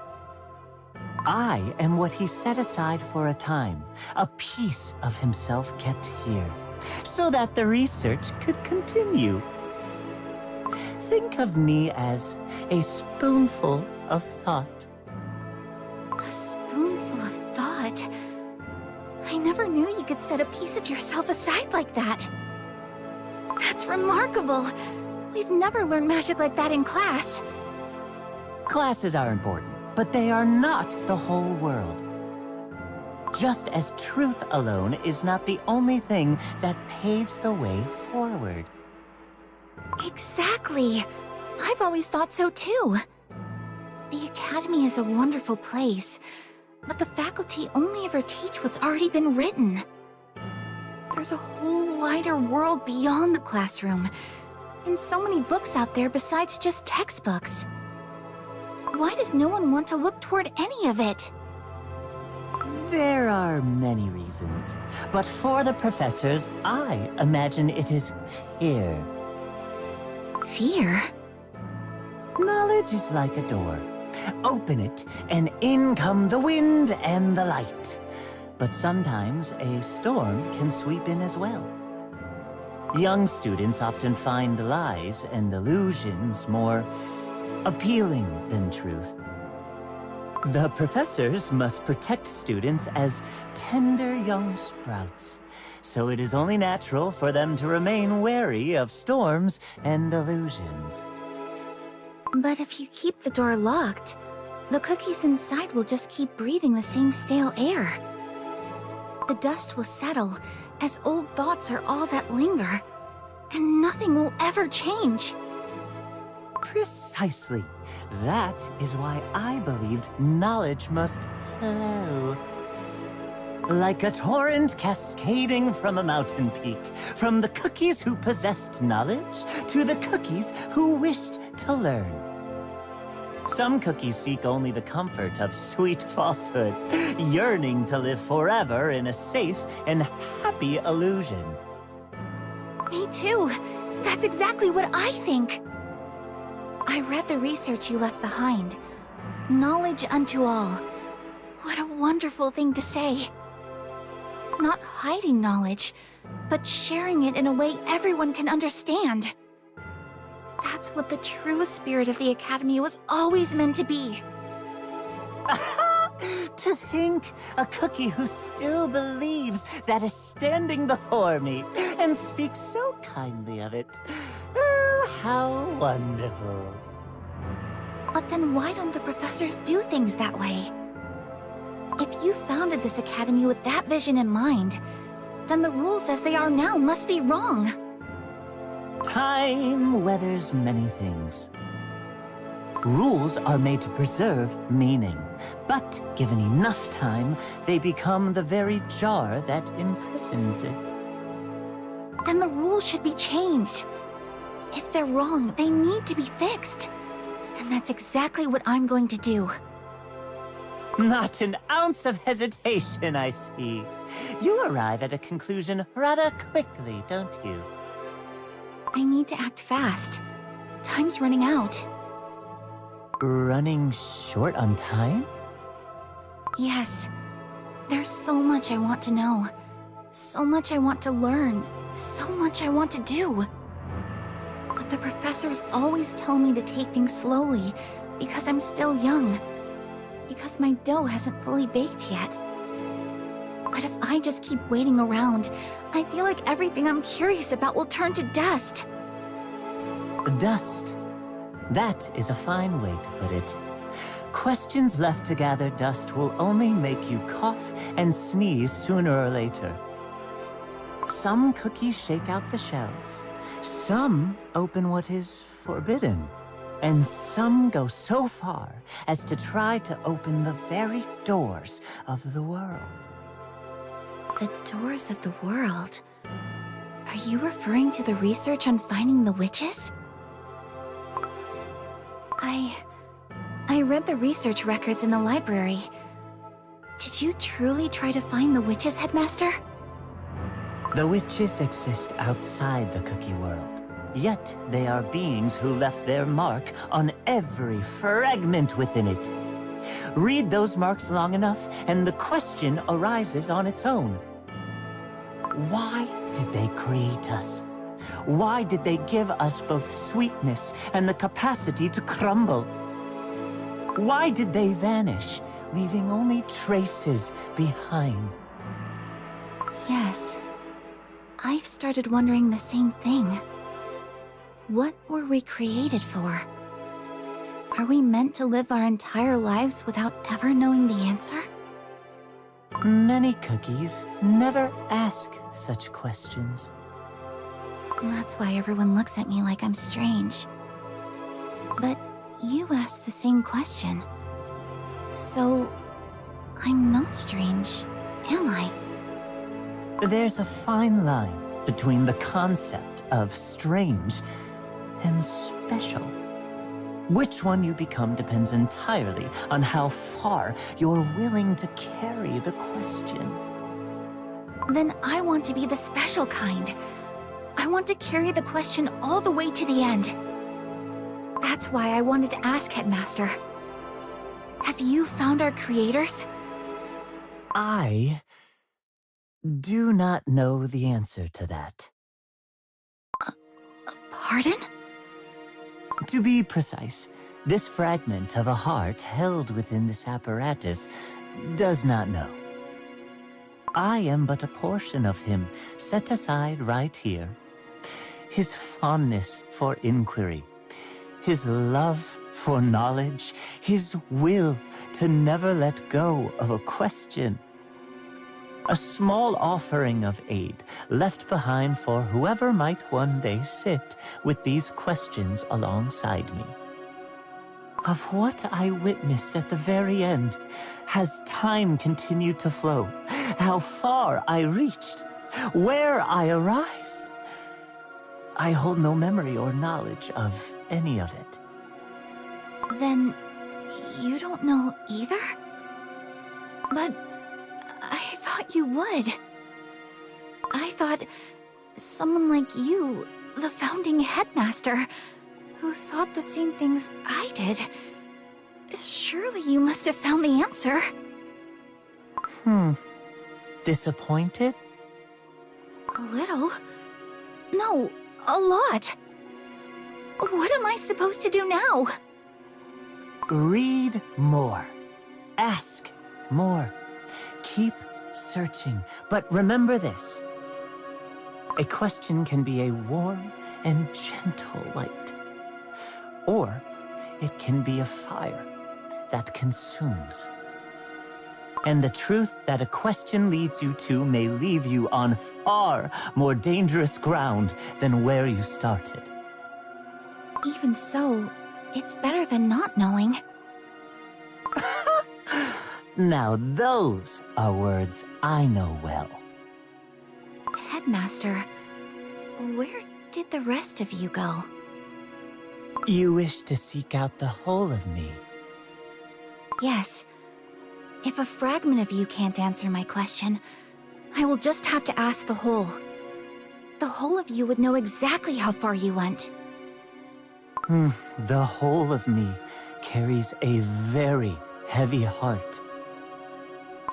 I am what he set aside for a time, a piece of himself kept here, so that the research could continue. Think of me as a spoonful of thought. A spoonful of thought? I never knew you could set a piece of yourself aside like that. That's remarkable. We've never learned magic like that in class. Classes are important, but they are not the whole world. Just as truth alone is not the only thing that paves the way forward. Exactly. I've always thought so too. The Academy is a wonderful place, but the faculty only ever teach what's already been written. There's a whole wider world beyond the classroom, and so many books out there besides just textbooks. Why does no one want to look toward any of it? There are many reasons, but for the professors, I imagine it is fear. Fear? Knowledge is like a door. Open it, and in come the wind and the light. But sometimes a storm can sweep in as well. Young students often find lies and illusions more appealing than truth. The professors must protect students as tender young sprouts, so it is only natural for them to remain wary of storms and illusions. But if you keep the door locked, the cookies inside will just keep breathing the same stale air. The dust will settle, as old thoughts are all that linger, and nothing will ever change. Precisely. That is why I believed knowledge must flow. Like a torrent cascading from a mountain peak, from the cookies who possessed knowledge to the cookies who wished to learn. Some cookies seek only the comfort of sweet falsehood, yearning to live forever in a safe and happy illusion. Me too. That's exactly what I think. I read the research you left behind. Knowledge unto all. What a wonderful thing to say. Not hiding knowledge, but sharing it in a way everyone can understand. That's what the true spirit of the Academy was always meant to be. To think a cookie who still believes that is standing before me and speaks so kindly of it. Oh, how wonderful. But then why don't the professors do things that way? If you founded this academy with that vision in mind, then the rules as they are now must be wrong. Time weathers many things. Rules are made to preserve meaning, but given enough time, they become the very jar that imprisons it. Then the rules should be changed. If they're wrong, they need to be fixed. And that's exactly what I'm going to do. Not an ounce of hesitation, I see. You arrive at a conclusion rather quickly, don't you? I need to act fast. Time's running out. Running short on time? Yes. There's so much I want to know. So much I want to learn. So much I want to do. But the professors always tell me to take things slowly because I'm still young. Because my dough hasn't fully baked yet. But if I just keep waiting around, I feel like everything I'm curious about will turn to dust. Dust. That is a fine way to put it. Questions left to gather dust will only make you cough and sneeze sooner or later. Some cookies shake out the shells. Some open what is forbidden. And some go so far as to try to open the very doors of the world. The doors of the world? Are you referring to the research on finding the witches? I read the research records in the library. Did you truly try to find the witches, Headmaster? The witches exist outside the cookie world. Yet they are beings who left their mark on every fragment within it. Read those marks long enough, and the question arises on its own. Why did they create us? Why did they give us both sweetness and the capacity to crumble? Why did they vanish, leaving only traces behind? Yes. I've started wondering the same thing. What were we created for? Are we meant to live our entire lives without ever knowing the answer? Many cookies never ask such questions. That's why everyone looks at me like I'm strange. But you asked the same question. So, I'm not strange, am I? There's a fine line between the concept of strange and special. Which one you become depends entirely on how far you're willing to carry the question. Then I want to be the special kind. I want to carry the question all the way to the end. That's why I wanted to ask Headmaster. Have you found our creators? I do not know the answer to that. Pardon? To be precise, this fragment of a heart held within this apparatus does not know. I am but a portion of him set aside right here. His fondness for inquiry, his love for knowledge, his will to never let go of a question. A small offering of aid left behind for whoever might one day sit with these questions alongside me. Of what I witnessed at the very end, has time continued to flow, how far I reached, where I arrived. I hold no memory or knowledge of any of it. Then you don't know either? But I thought you would. I thought someone like you, the founding headmaster, who thought the same things I did. Surely you must have found the answer. Disappointed? A little? No, a lot. What am I supposed to do now? Read more. Ask more. Keep searching. But remember this. A question can be a warm and gentle light. Or it can be a fire that consumes. And the truth that a question leads you to may leave you on far more dangerous ground than where you started. Even so, it's better than not knowing. Now those are words I know well. Headmaster, where did the rest of you go? You wish to seek out the whole of me. Yes. If a fragment of you can't answer my question, I will just have to ask the whole. The whole of you would know exactly how far you went. The whole of me carries a very heavy heart.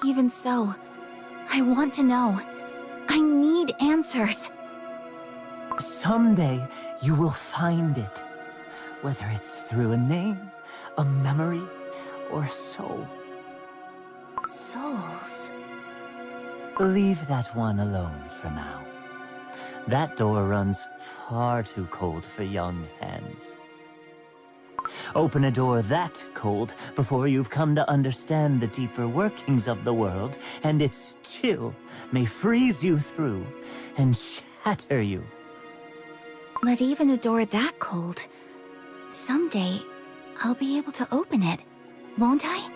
Even so, I want to know. I need answers. Someday you will find it, whether it's through a name, a memory, or a soul. Souls. Leave that one alone for now. That door runs far too cold for young hands. Open a door that cold before you've come to understand the deeper workings of the world, and its chill may freeze you through and shatter you. But even a door that cold, someday I'll be able to open it, won't I?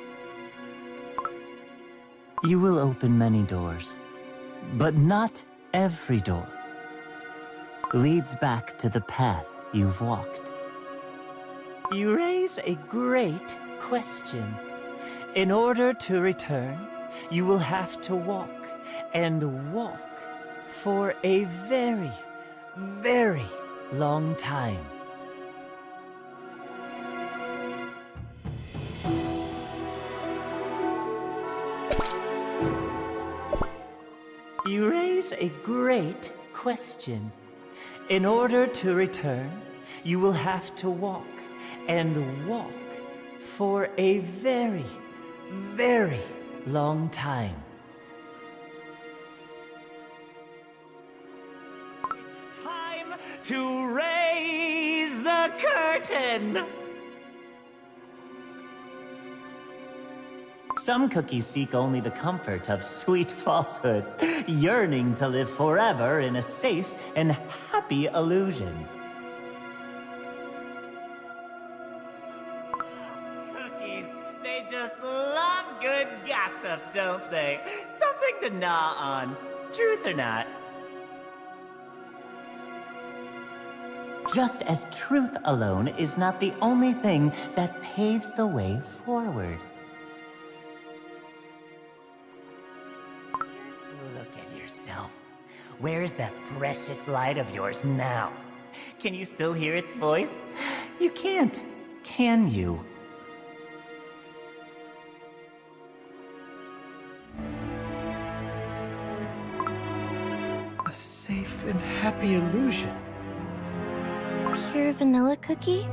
You will open many doors, but not every door leads back to the path you've walked. You raise a great question. In order to return, you will have to walk, and walk for a very, very long time. You raise a great question. In order to return, you will have to walk, and walk for a very, very long time. to raise the curtain. Some cookies seek only the comfort of sweet falsehood, yearning to live forever in a safe and happy illusion. Cookies, they just love good gossip, don't they? Something to gnaw on, truth or not. Just as truth alone is not the only thing that paves the way forward. Look at yourself. Where is that precious light of yours now? Can you still hear its voice? You can't, can you? A safe and happy illusion. Pure vanilla cookie?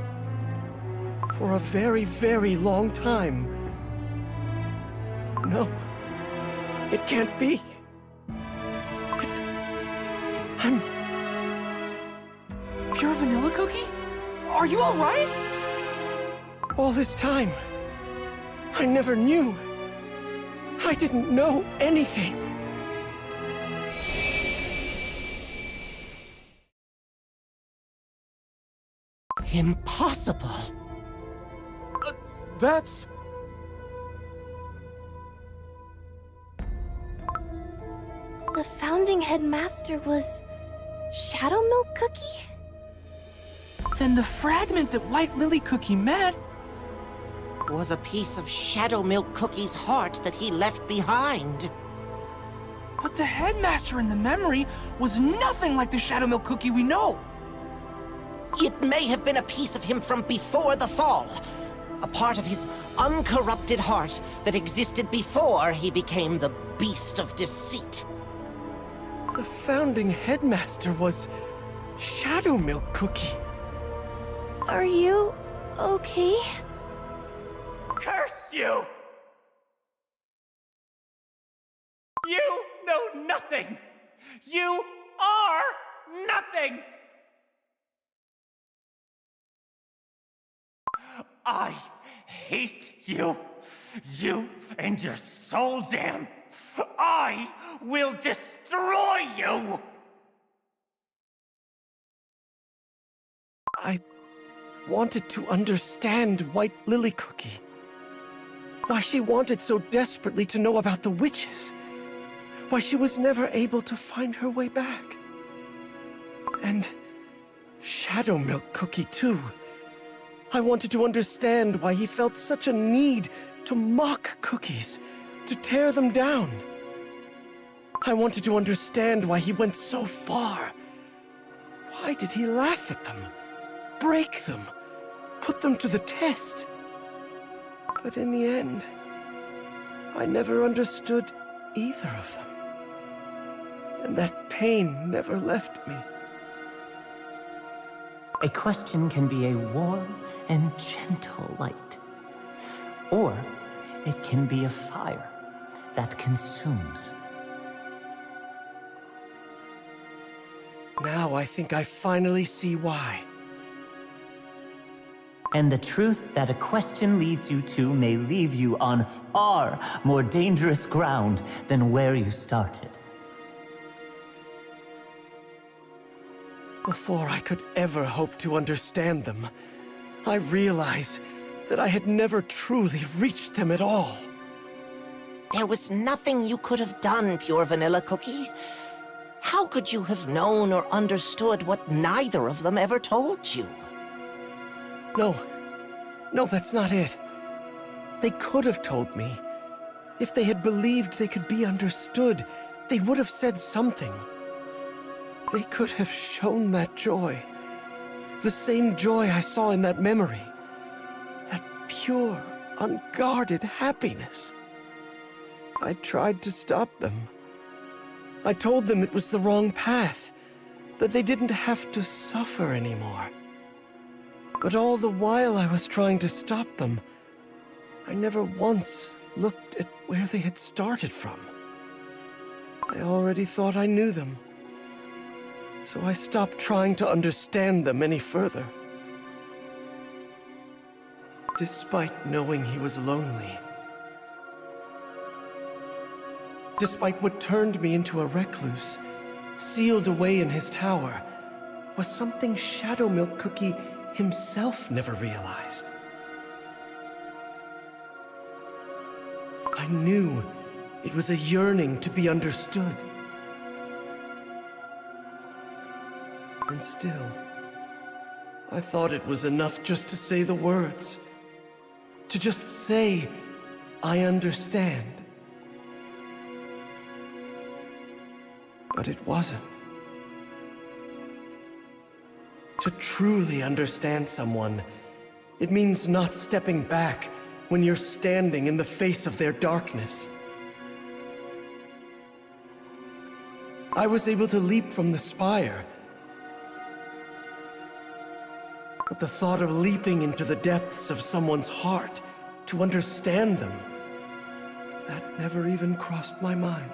For a very, very long time. No. It can't be. I'm... Pure vanilla cookie? Are you alright? All this time, I never knew. I didn't know anything. Impossible. That's... The founding headmaster was Shadow Milk Cookie? Then the fragment that White Lily Cookie met... Was a piece of Shadow Milk Cookie's heart that he left behind. But the headmaster in the memory was nothing like the Shadow Milk Cookie we know. It may have been a piece of him from before the fall. A part of his uncorrupted heart that existed before he became the beast of deceit. The founding headmaster was Shadow Milk Cookie. Are you okay? Curse you! You know nothing! You are nothing! I hate you! You and your soul jam! I will destroy you! I wanted to understand White Lily Cookie. Why she wanted so desperately to know about the witches. Why she was never able to find her way back. And Shadow Milk Cookie, too. I wanted to understand why he felt such a need to mock cookies, to tear them down. I wanted to understand why he went so far. Why did he laugh at them, break them, put them to the test? But in the end, I never understood either of them. And that pain never left me. A question can be a warm and gentle light. Or it can be a fire that consumes. Now I think I finally see why. And the truth that a question leads you to may leave you on far more dangerous ground than where you started. Before I could ever hope to understand them, I realized that I had never truly reached them at all. There was nothing you could have done, Pure Vanilla Cookie. How could you have known or understood what neither of them ever told you? No, that's not it. They could have told me. If they had believed they could be understood, they would have said something. They could have shown that joy. The same joy I saw in that memory. That pure, unguarded happiness. I tried to stop them. I told them it was the wrong path, that they didn't have to suffer anymore. But all the while I was trying to stop them, I never once looked at where they had started from. I already thought I knew them. So I stopped trying to understand them any further. Despite knowing he was lonely. Despite what turned me into a recluse, sealed away in his tower, was something Shadow Milk Cookie himself never realized. I knew it was a yearning to be understood. And still, I thought it was enough just to say the words. To just say, I understand. But it wasn't. To truly understand someone, it means not stepping back when you're standing in the face of their darkness. I was able to leap from the spire, but the thought of leaping into the depths of someone's heart to understand them, that never even crossed my mind.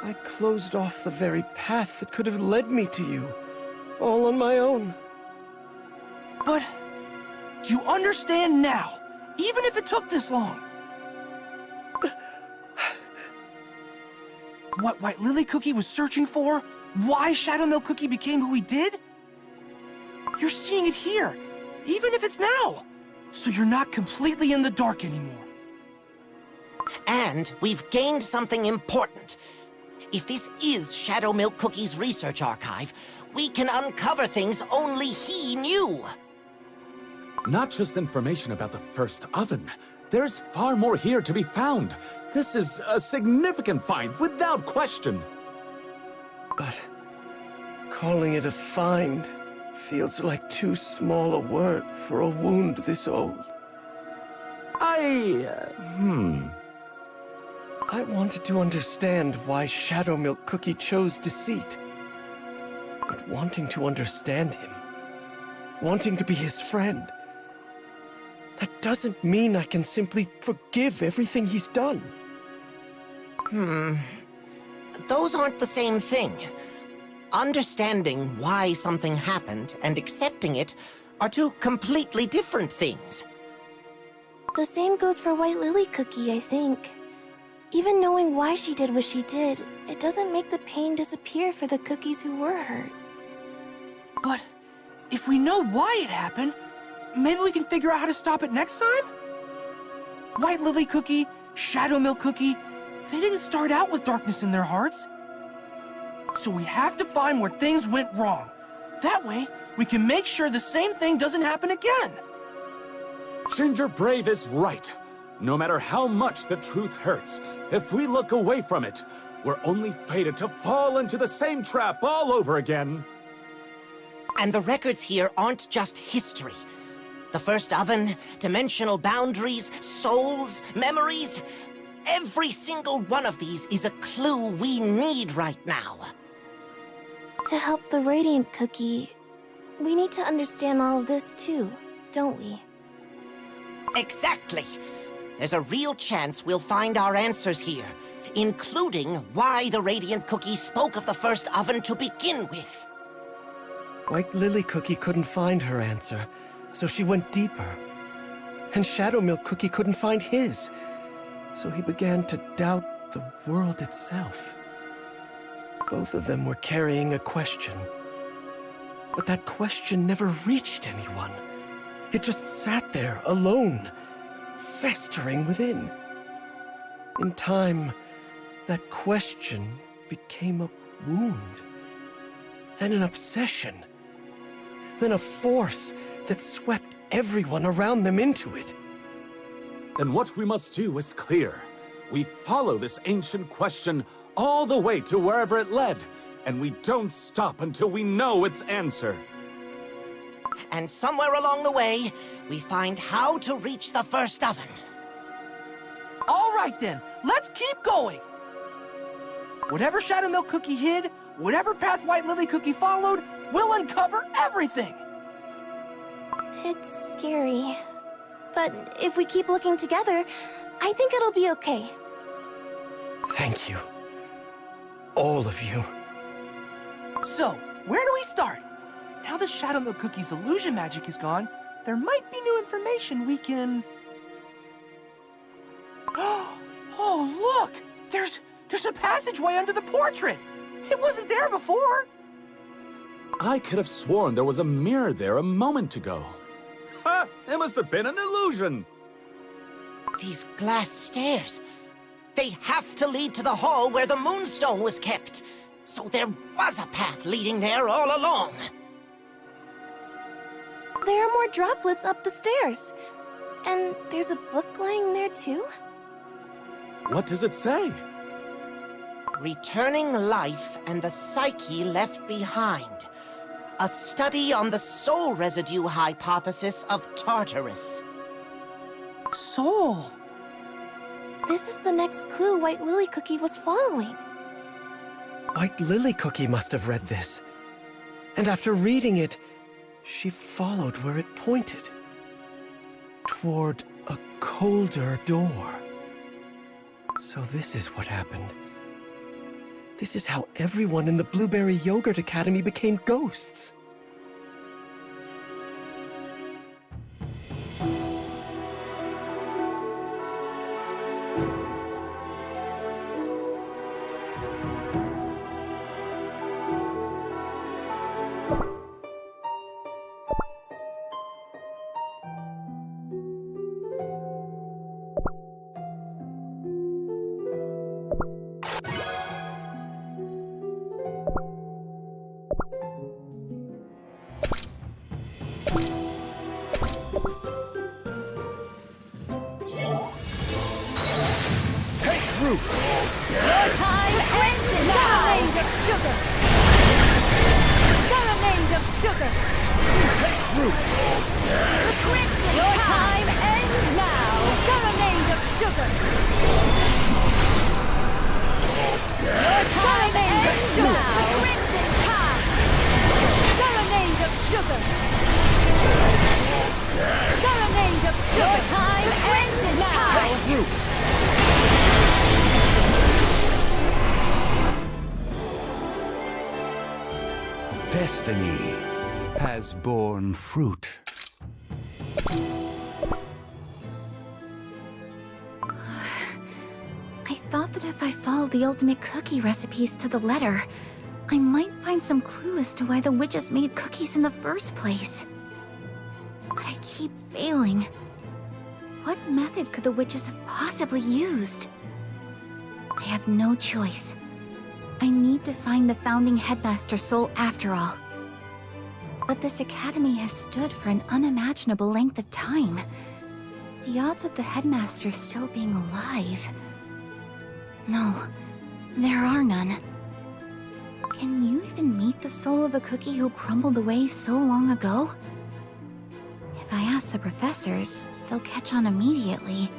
I closed off the very path that could have led me to you, all on my own. But you understand now, even if it took this long. What White Lily Cookie was searching for? Why Shadow Milk Cookie became who he did? You're seeing it here, even if it's now. So you're not completely in the dark anymore. And we've gained something important. If this is Shadow Milk Cookie's research archive, we can uncover things only he knew. Not just information about the first oven. There's far more here to be found. This is a significant find, without question. But calling it a find feels like too small a word for a wound this old. I wanted to understand why Shadow Milk Cookie chose deceit. But wanting to understand him, wanting to be his friend, that doesn't mean I can simply forgive everything he's done. Those aren't the same thing. Understanding why something happened and accepting it are two completely different things. The same goes for White Lily Cookie, I think. Even knowing why she did what she did, it doesn't make the pain disappear for the cookies who were hurt. But if we know why it happened, maybe we can figure out how to stop it next time? White Lily Cookie, Shadow Milk Cookie, they didn't start out with darkness in their hearts. So we have to find where things went wrong. That way, we can make sure the same thing doesn't happen again. Ginger Brave is right. No matter how much the truth hurts, if we look away from it, we're only fated to fall into the same trap all over again. And the records here aren't just history. The first oven, dimensional boundaries, souls, memories. Every single one of these is a clue we need right now. To help the Radiant Cookie, we need to understand all of this too, don't we? Exactly. There's a real chance we'll find our answers here, including why the Radiant Cookie spoke of the first oven to begin with. White Lily Cookie couldn't find her answer, so she went deeper. And Shadow Milk Cookie couldn't find his, so he began to doubt the world itself. Both of them were carrying a question. But that question never reached anyone. It just sat there, alone, festering within. In time, that question became a wound. Then an obsession. Then a force that swept everyone around them into it. Then what we must do is clear. We follow this ancient question all the way to wherever it led, and we don't stop until we know its answer. And somewhere along the way, we find how to reach the first oven. All right then, let's keep going. Whatever Shadow Milk Cookie hid, whatever path White Lily Cookie followed, we'll uncover everything. It's scary. But if we keep looking together, I think it'll be okay. Thank you. All of you. So, where do we start? Now that Shadow Milk Cookie's illusion magic is gone, there might be new information we can... Oh, look! There's a passageway under the portrait! It wasn't there before! I could have sworn there was a mirror there a moment ago. Ha! It must have been an illusion! These glass stairs, they have to lead to the hall where the moonstone was kept. So there was a path leading there all along. There are more droplets up the stairs. And there's a book lying there too? What does it say? Returning life and the psyche left behind. A study on the soul residue hypothesis of Tartarus. Soul. This is the next clue White Lily Cookie was following. White Lily Cookie must have read this. And after reading it, she followed where it pointed. Toward a colder door. So this is what happened. This is how everyone in the Blueberry Yogurt Academy became ghosts. Destiny has borne fruit. I thought that if I followed the ultimate cookie recipes to the letter, I might find some clue as to why the witches made cookies in the first place. But I keep failing. What method could the witches have possibly used? I have no choice. I need to find the founding headmaster's soul after all. But this academy has stood for an unimaginable length of time. The odds of the headmaster still being alive... No, there are none. Can you even meet the soul of a cookie who crumbled away so long ago? If I ask the professors, they'll catch on immediately.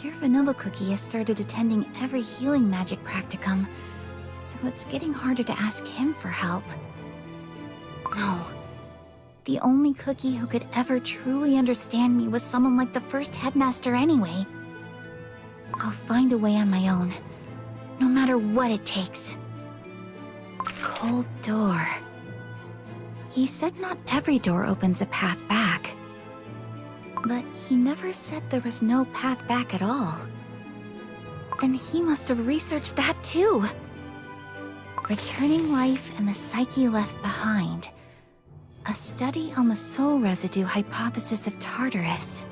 Pure Vanilla Cookie has started attending every healing magic practicum, so it's getting harder to ask him for help. No. The only cookie who could ever truly understand me was someone like the first headmaster anyway. I'll find a way on my own, no matter what it takes. Cold door. He said not every door opens a path back. But he never said there was no path back at all. Then he must have researched that too. Returning life and the psyche left behind. A study on the soul residue hypothesis of Tartarus.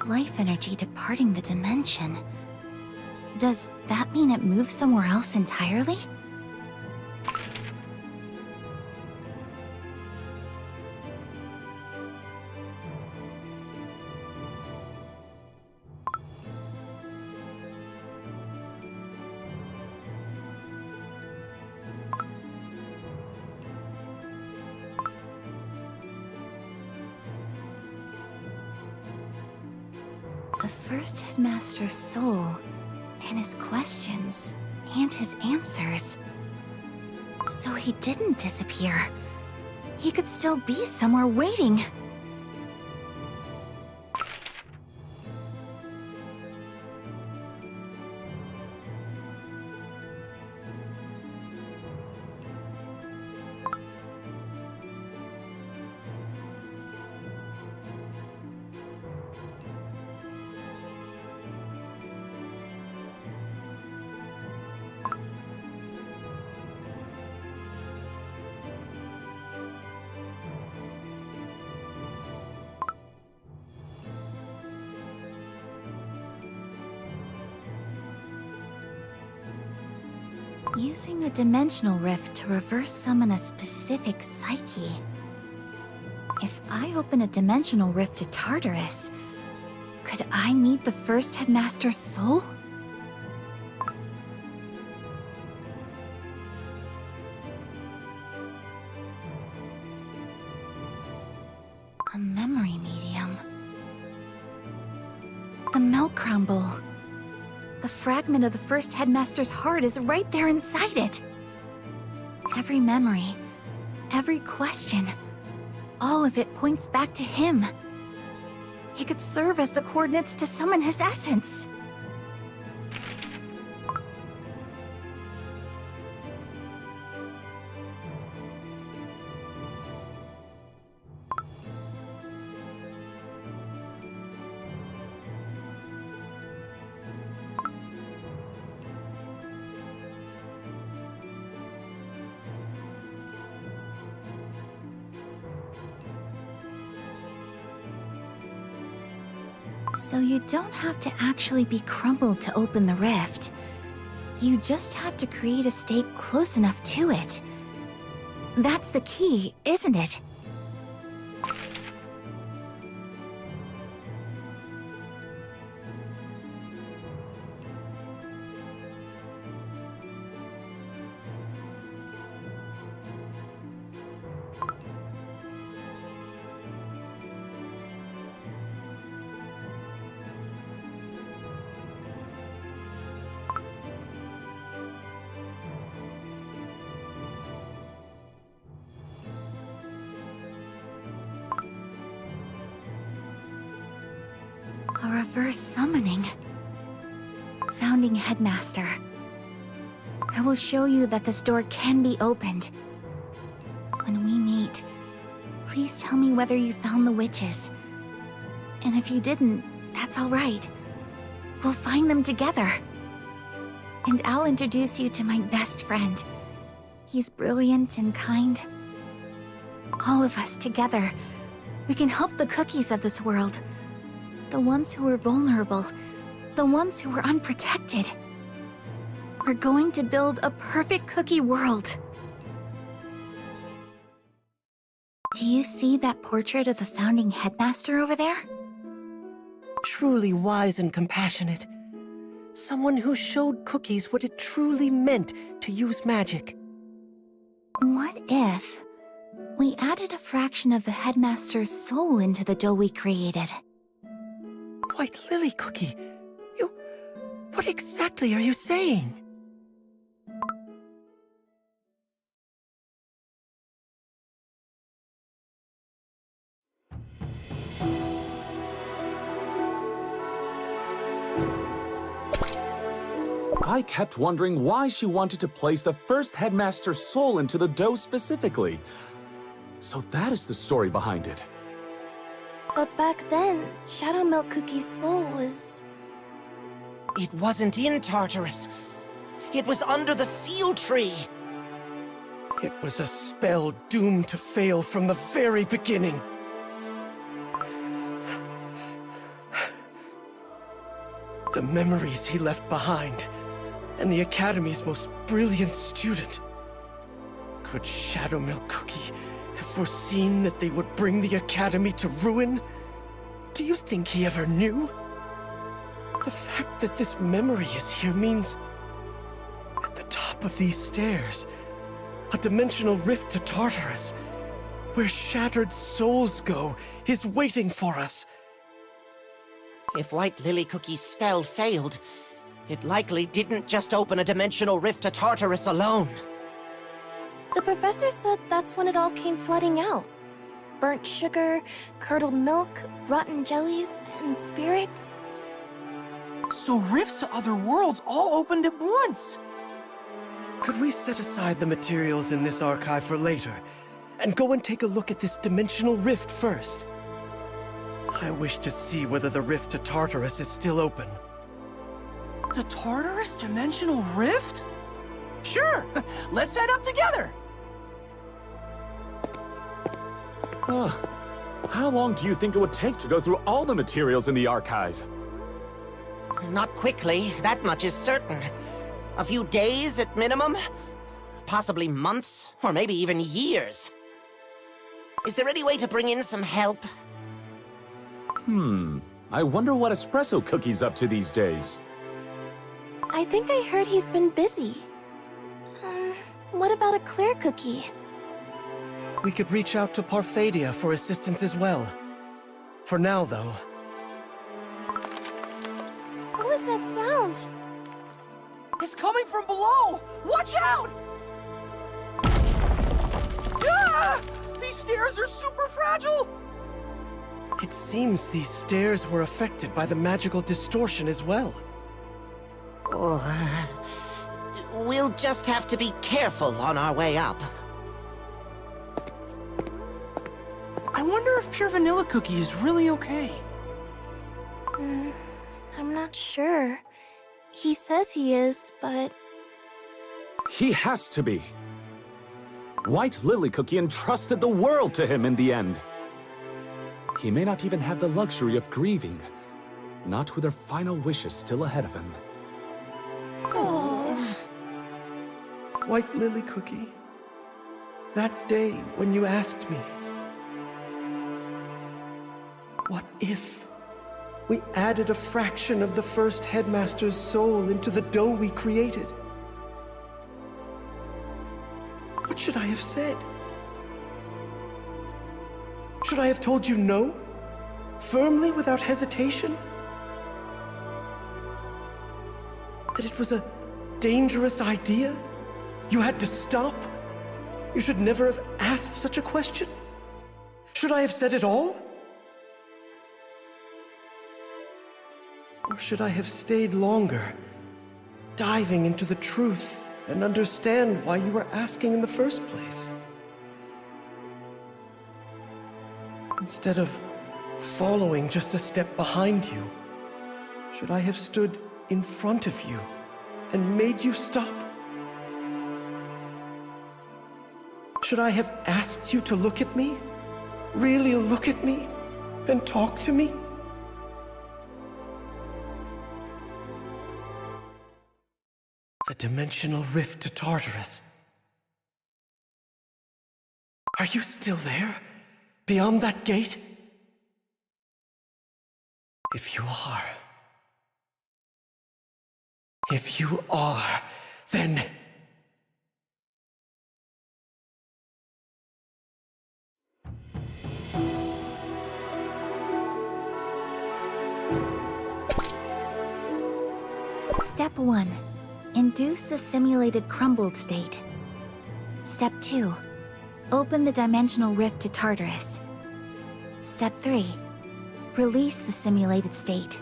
Life energy departing the dimension. Does that mean it moves somewhere else entirely? first headmaster's soul, and his questions, and his answers. So he didn't disappear. He could still be somewhere waiting. Using a dimensional rift to reverse summon a specific psyche. If I open a dimensional rift to Tartarus, could I meet the first headmaster's soul? A memory medium. The Milk Crown Bowl. The fragment of the first headmaster's heart is right there inside it. Every memory, every question, all of it points back to him. He could serve as the coordinates to summon his essence. So you don't have to actually be crumbled to open the rift. You just have to create a state close enough to it. That's the key, isn't it? A reverse summoning. Founding Headmaster. I will show you that this door can be opened. When we meet, please tell me whether you found the witches. And if you didn't, that's all right. We'll find them together. And I'll introduce you to my best friend. He's brilliant and kind. All of us together, we can help the cookies of this world. The ones who are vulnerable, the ones who are unprotected. We're going to build a perfect cookie world. Do you see that portrait of the founding headmaster over there? Truly wise and compassionate. Someone who showed cookies what it truly meant to use magic. What if we added a fraction of the headmaster's soul into the dough we created? White Lily Cookie, what exactly are you saying? I kept wondering why she wanted to place the first headmaster's soul into the dough specifically. So that is the story behind it. But back then, Shadow Milk Cookie's soul was... It wasn't in Tartarus. It was under the seal tree. It was a spell doomed to fail from the very beginning. The memories he left behind, and the Academy's most brilliant student. Could Shadow Milk Cookie have foreseen that they would bring the Academy to ruin? Do you think he ever knew? The fact that this memory is here means... at the top of these stairs, a dimensional rift to Tartarus, where shattered souls go, is waiting for us. If White Lily Cookie's spell failed, it likely didn't just open a dimensional rift to Tartarus alone. The professor said that's when it all came flooding out. Burnt sugar, curdled milk, rotten jellies, and spirits. So rifts to other worlds all opened at once. Could we set aside the materials in this archive for later, and go and take a look at this dimensional rift first? I wish to see whether the rift to Tartarus is still open. The Tartarus Dimensional Rift? Sure, let's head up together. How long do you think it would take to go through all the materials in the archive? Not quickly, that much is certain. A few days at minimum? Possibly months, or maybe even years. Is there any way to bring in some help? I wonder what Espresso Cookie's up to these days. I think I heard he's been busy. What about a Clear Cookie? We could reach out to Parfadia for assistance as well. For now, though. What was that sound? It's coming from below! Watch out! Ah! These stairs are super fragile! It seems these stairs were affected by the magical distortion as well. We'll just have to be careful on our way up. I wonder if Pure Vanilla Cookie is really okay. I'm not sure. He says he is, but... He has to be. White Lily Cookie entrusted the world to him in the end. He may not even have the luxury of grieving, not with her final wishes still ahead of him. White Lily Cookie, that day when you asked me, what if we added a fraction of the first headmaster's soul into the dough we created? What should I have said? Should I have told you no? Firmly, without hesitation? That it was a dangerous idea? You had to stop? You should never have asked such a question? Should I have said it all? Or should I have stayed longer, diving into the truth and understand why you were asking in the first place? Instead of following just a step behind you, should I have stood in front of you and made you stop? Should I have asked you to look at me? Really look at me? And talk to me? The dimensional rift to Tartarus. Are you still there? Beyond that gate? If you are, then... Step 1. Induce a simulated crumbled state. Step 2. Open the dimensional rift to Tartarus. Step 3. Release the simulated state.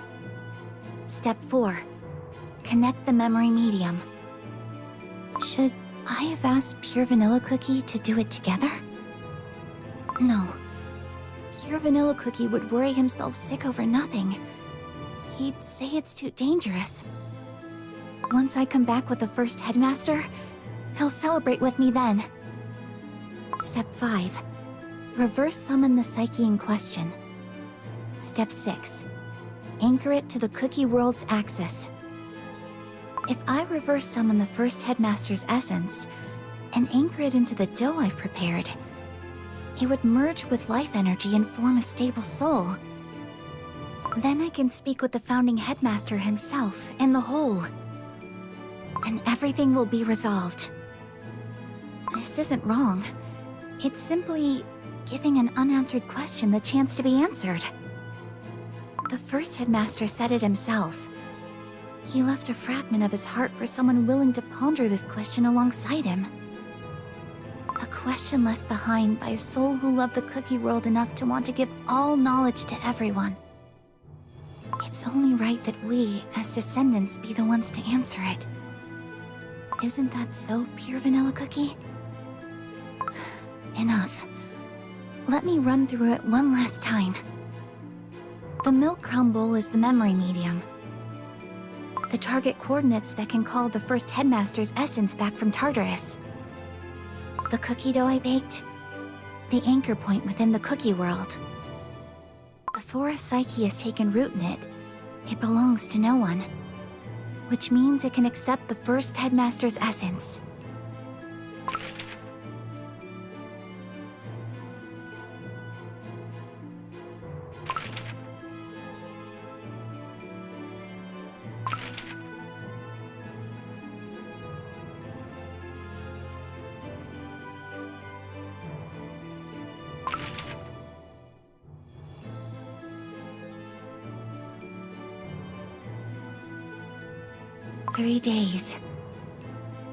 Step 4. Connect the memory medium. Should I have asked Pure Vanilla Cookie to do it together? No. Pure Vanilla Cookie would worry himself sick over nothing. He'd say it's too dangerous. Once I come back with the first headmaster, he'll celebrate with me then. Step 5. Reverse summon the psyche in question. Step 6. Anchor it to the cookie world's axis. If I reverse summon the first headmaster's essence, and anchor it into the dough I've prepared, it would merge with life energy and form a stable soul. Then I can speak with the founding headmaster himself in the whole. And everything will be resolved. This isn't wrong. It's simply giving an unanswered question the chance to be answered. The first headmaster said it himself. He left a fragment of his heart for someone willing to ponder this question alongside him. A question left behind by a soul who loved the cookie world enough to want to give all knowledge to everyone. It's only right that we, as descendants, be the ones to answer it. Isn't that so, Pure Vanilla Cookie? Enough. Let me run through it one last time. The milk crown bowl is the memory medium. The target coordinates that can call the first headmaster's essence back from Tartarus. The cookie dough I baked, the anchor point within the cookie world. Before a psyche has taken root in it, it belongs to no one, which means it can accept the first headmaster's essence. "3 days.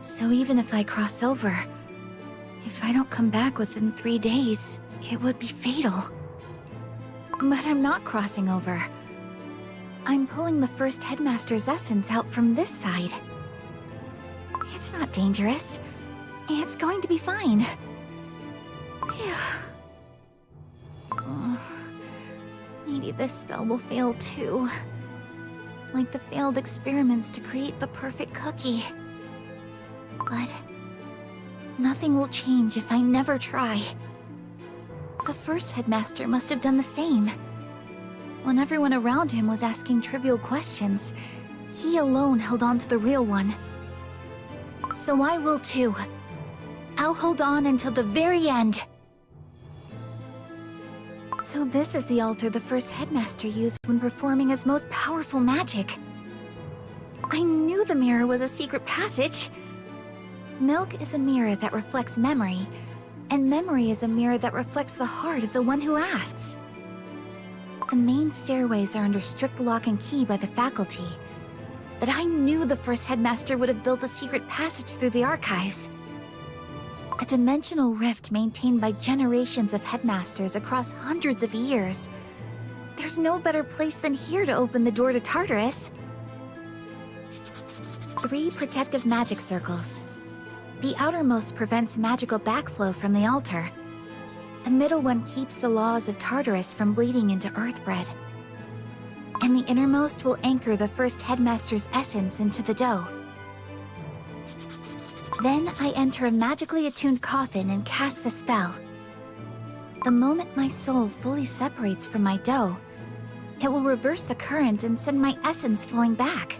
So even if I cross over, if I don't come back within 3 days, it would be fatal. But I'm not crossing over. I'm pulling the first headmaster's essence out from this side. It's not dangerous. It's going to be fine." Maybe this spell will fail too. Like the failed experiments to create the perfect cookie. But nothing will change if I never try. The first headmaster must have done the same. When everyone around him was asking trivial questions, he alone held on to the real one. So I will too. I'll hold on until the very end. So this is the altar the first headmaster used when performing his most powerful magic. I knew the mirror was a secret passage. Milk is a mirror that reflects memory, and memory is a mirror that reflects the heart of the one who asks. The main stairways are under strict lock and key by the faculty, but I knew the first headmaster would have built a secret passage through the archives. A dimensional rift maintained by generations of headmasters across hundreds of years. There's no better place than here to open the door to Tartarus. 3 protective magic circles. The outermost prevents magical backflow from the altar. The middle one keeps the laws of Tartarus from bleeding into Earthbread. And the innermost will anchor the first headmaster's essence into the dough. Then I enter a magically attuned coffin and cast the spell. The moment my soul fully separates from my dough, it will reverse the current and send my essence flowing back.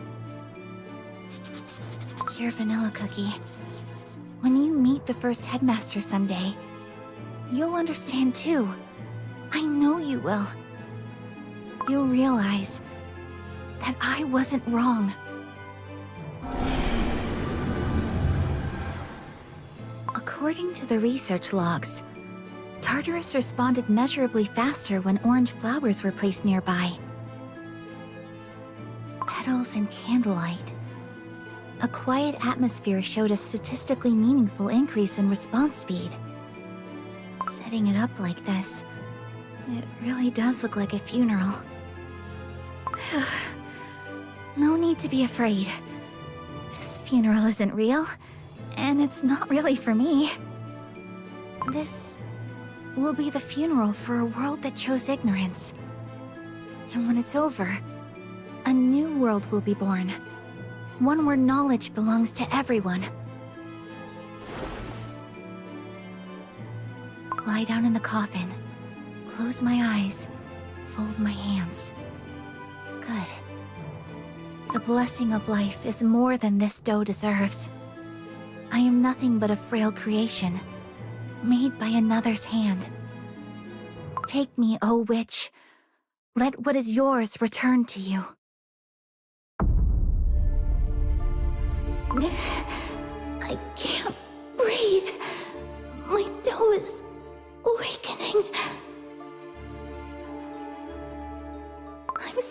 Pure Vanilla Cookie. When you meet the first headmaster someday, you'll understand too. I know you will. You'll realize that I wasn't wrong. According to the research logs, Tartarus responded measurably faster when orange flowers were placed nearby. Petals and candlelight. A quiet atmosphere showed a statistically meaningful increase in response speed. Setting it up like this, it really does look like a funeral. No need to be afraid. This funeral isn't real, and it's not really for me. This will be the funeral for a world that chose ignorance. And when it's over, a new world will be born. One where knowledge belongs to everyone. Lie down in the coffin, close my eyes, fold my hands. Good. The blessing of life is more than this dough deserves. I am nothing but a frail creation, made by another's hand. Take me, O witch. Let what is yours return to you. I can't breathe. My dough is weakening. I'm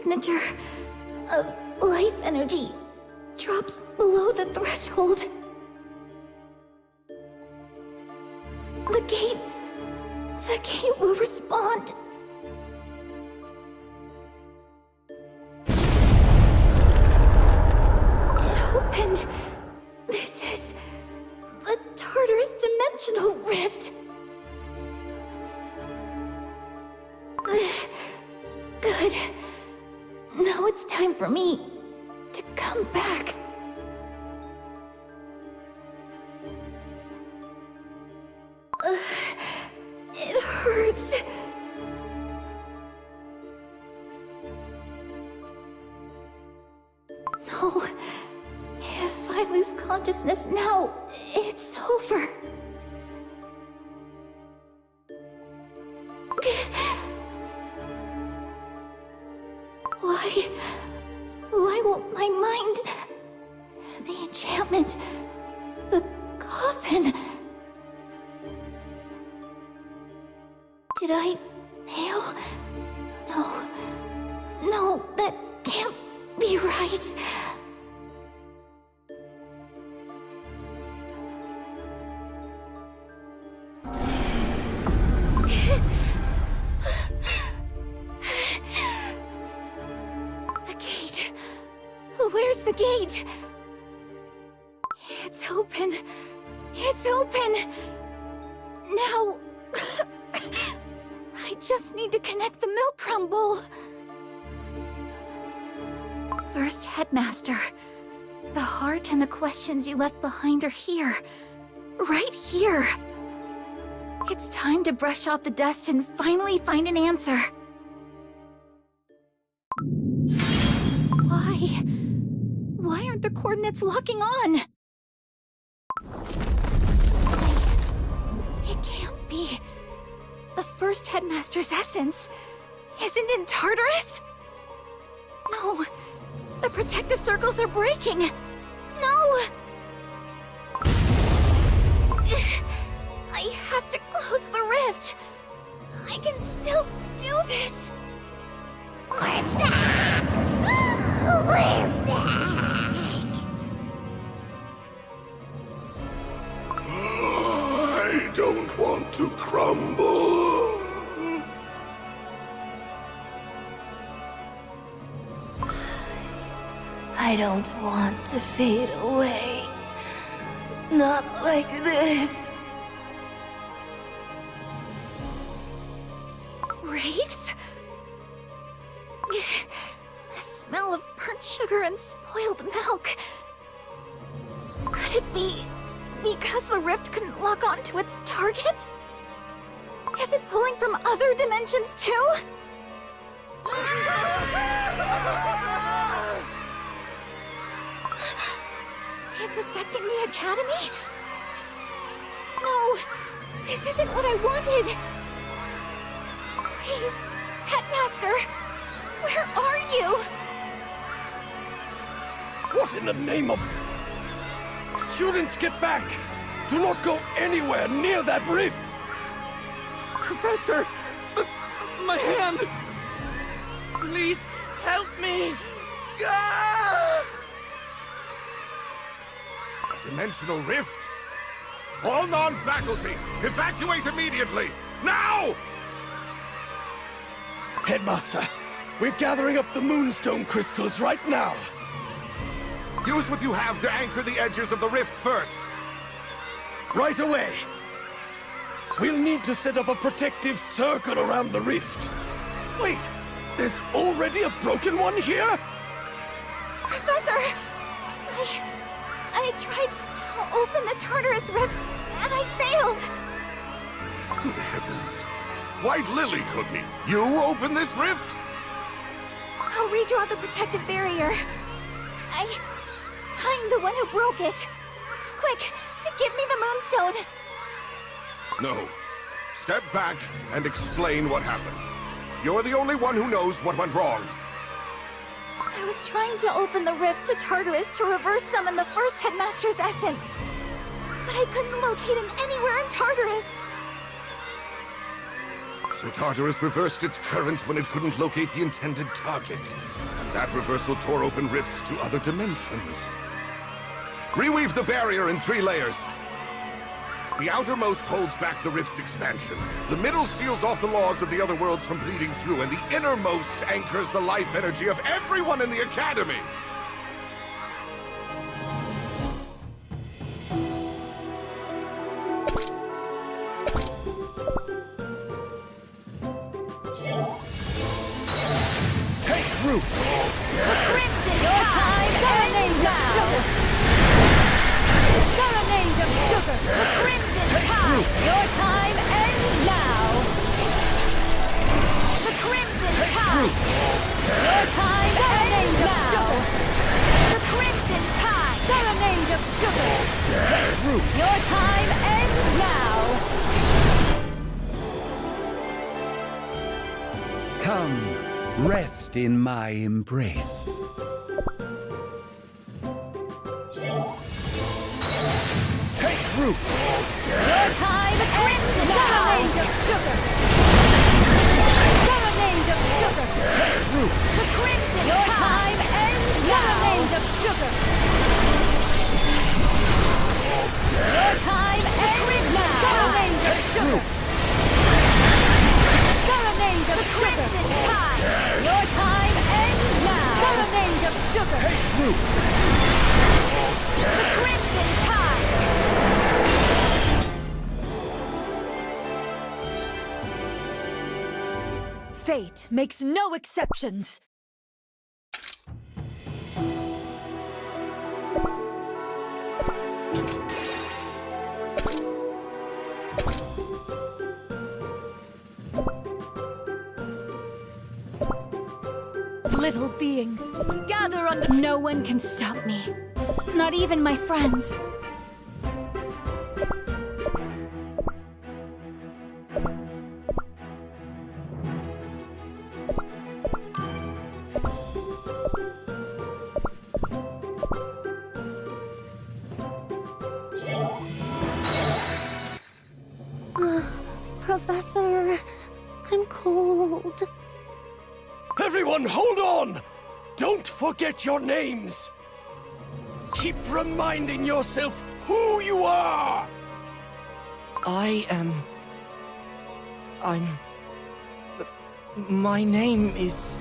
signature of life energy drops below the threshold. The gate will respond. It opened. This is the Tartarus dimensional rift. Good. Now it's time for me to come back. It hurts. No. If I lose consciousness now, it's over. Why won't my mind... The enchantment... The coffin... Did I fail? No, that can't be right. The gate. Where's the gate? It's open. It's open. Now... I just need to connect the milk crown bowl. First Headmaster. The heart and the questions you left behind are here. Right here. It's time to brush off the dust and finally find an answer. Why aren't the coordinates locking on? Wait. It can't be. The first Headmaster's essence isn't in Tartarus? No. The protective circles are breaking. No! I have to close the rift. I can still do this. We're back! We're back! I don't want to crumble. I don't want to fade away. Not like this. Wraiths? The smell of burnt sugar and spoiled milk. Could it be because the rift couldn't lock onto its target? Is it pulling from other dimensions too? It's affecting the Academy? No, this isn't what I wanted. Please, Headmaster, where are you? What in the name of... Students, get back! Do not go anywhere near that rift! Professor! My hand! Please, help me! Ah! A dimensional rift? All non-faculty, evacuate immediately! Now! Headmaster, we're gathering up the moonstone crystals right now. Use what you have to anchor the edges of the rift first. Right away. We'll need to set up a protective circle around the rift. Wait, there's already a broken one here? Professor! I tried to open the Tartarus rift, and I failed! Good heavens. White Lily Cookie, you open this rift? I'll redraw the protective barrier. I'm the one who broke it. Quick, give me the moonstone. No. Step back and explain what happened. You're the only one who knows what went wrong. I was trying to open the rift to Tartarus to reverse summon the first Headmaster's essence. But I couldn't locate him anywhere in Tartarus. So Tartarus reversed its current when it couldn't locate the intended target. And that reversal tore open rifts to other dimensions. Reweave the barrier in 3 layers. The outermost holds back the rift's expansion. The middle seals off the laws of the other worlds from bleeding through, and the innermost anchors the life energy of everyone in the Academy. Come, rest in my embrace. Take root! Your time ends now! Serenade of sugar! Serenade of sugar! Take root! The crimson your time ends now! Serenade of sugar! Your time ends now! Serenade of sugar! Serenade of crimson tide! Your time ends now! Serenade of sugar! Take root! The crimson tide! Fate makes no exceptions! Little beings, gather under— No one can stop me. Not even my friends. Professor, I'm cold. Everyone, hold on! Don't forget your names! Keep reminding yourself who you are! My name is...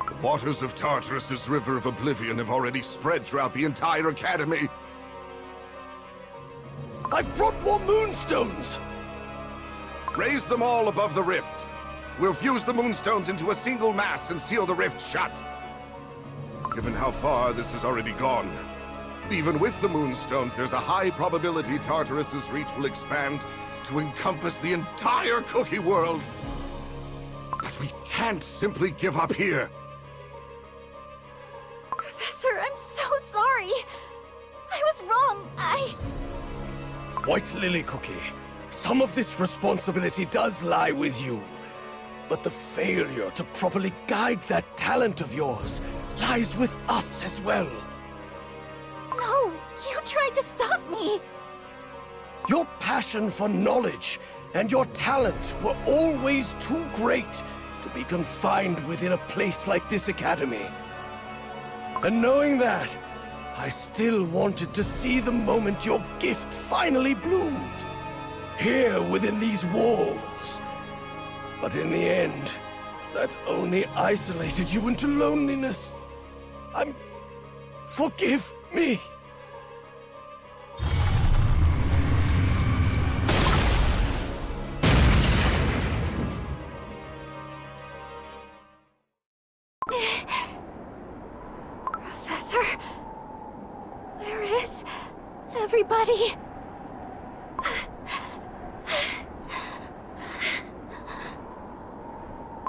The waters of Tartarus's River of Oblivion have already spread throughout the entire Academy. I've brought more moonstones! Raise them all above the rift. We'll fuse the moonstones into a single mass and seal the rift shut. Given how far this has already gone, even with the moonstones, there's a high probability Tartarus's reach will expand to encompass the entire cookie world. But we can't simply give up here. Professor, I'm so sorry. I was wrong. White Lily Cookie, some of this responsibility does lie with you. But the failure to properly guide that talent of yours lies with us as well. No, you tried to stop me. Your passion for knowledge and your talent were always too great to be confined within a place like this academy. And knowing that, I still wanted to see the moment your gift finally bloomed. Here within these walls. But in the end, that only isolated you into loneliness. Forgive me. Professor, where is everybody?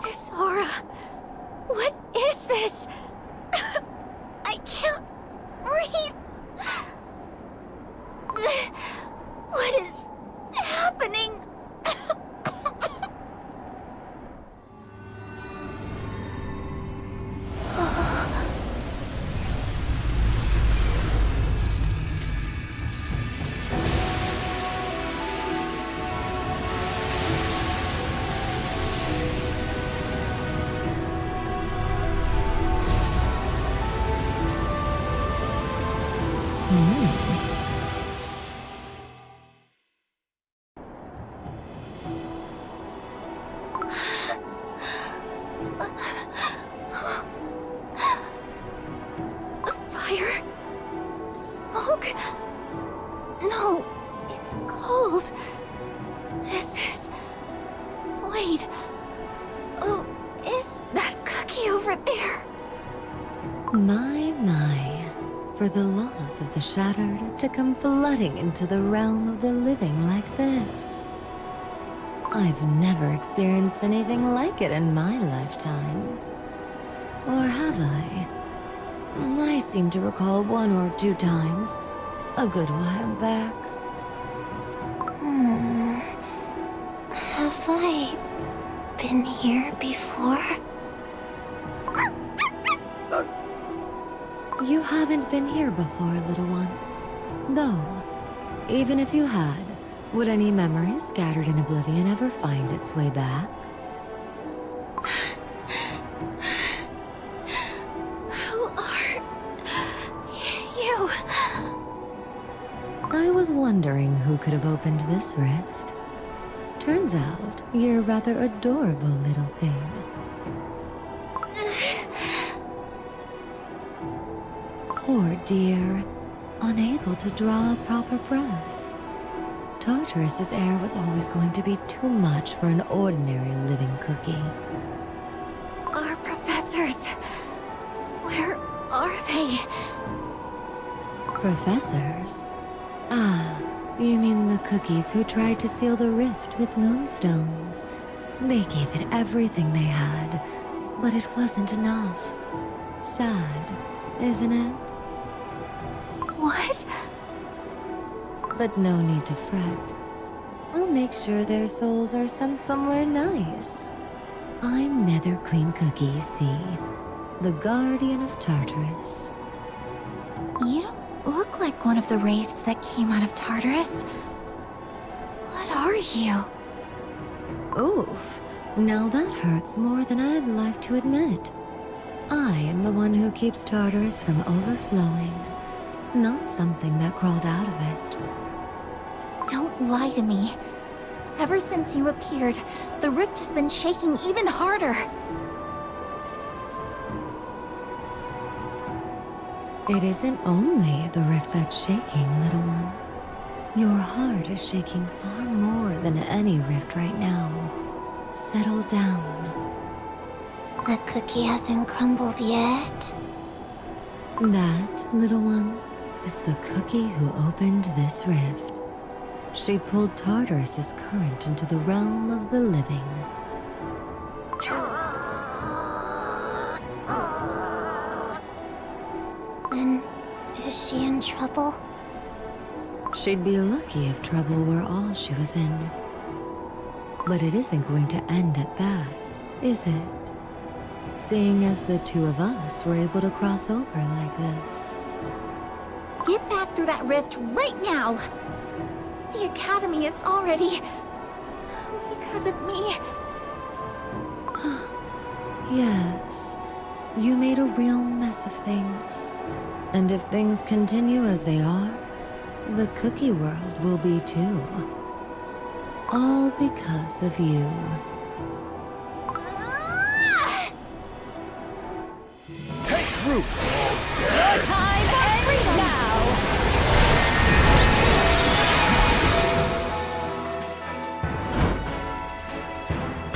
This aura, what is this? I can't breathe. What is happening? Wait. Who is that cookie over there? My, for the laws of the Shattered to come flooding into the realm of the living like this. I've never experienced anything like it in my lifetime. Or have I? I seem to recall 1 or 2 times, a good while back. Have I been here before? You haven't been here before, little one. Though, even if you had, would any memory scattered in oblivion ever find its way back? Who are you? I was wondering who could have opened this rift. Turns out, you're a rather adorable little thing. Poor dear, unable to draw a proper breath. Tartarus's air was always going to be too much for an ordinary living cookie. Our professors. Where are they? Professors? Ah, you mean the cookies who tried to seal the rift with moonstones. They gave it everything they had, but it wasn't enough. Sad, isn't it? What? But no need to fret. I'll make sure their souls are sent somewhere nice. I'm Nether Queen Cookie, you see. The guardian of Tartarus. You don't look like one of the wraiths that came out of Tartarus. What are you? Oof. Now that hurts more than I'd like to admit. I am the one who keeps Tartarus from overflowing. Not something that crawled out of it. Don't lie to me. Ever since you appeared, the rift has been shaking even harder. It isn't only the rift that's shaking, little one. Your heart is shaking far more than any rift right now. Settle down. The cookie hasn't crumbled yet. That, little one, is the cookie who opened this rift. She pulled Tartarus's current into the realm of the living. Then, is she in trouble? She'd be lucky if trouble were all she was in. But it isn't going to end at that, is it? Seeing as the two of us were able to cross over like this. Get back through that rift right now! The Academy is already... because of me. Yes, you made a real mess of things. And if things continue as they are, the cookie world will be too. All because of you. Take root! Your time ends now!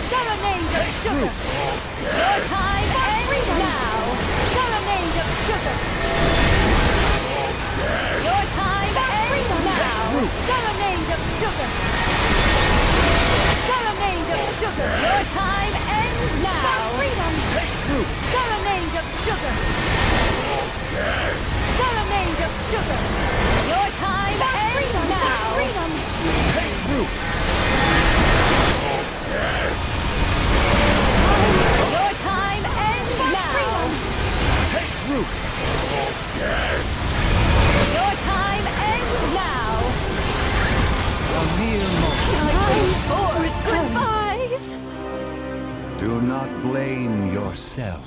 Serenade of sugar! Your time ends now! Serenade of sugar! Your time ends now! Serenade of sugar! Serenade of sugar! Your time ends now! Freedom! Serenade of sugar! Serenade of sugar! Your time ends now! Freedom! Take root! Your time ends now! Take root! Your time ends now! A mere moment. Time for goodbyes! Do not blame yourself.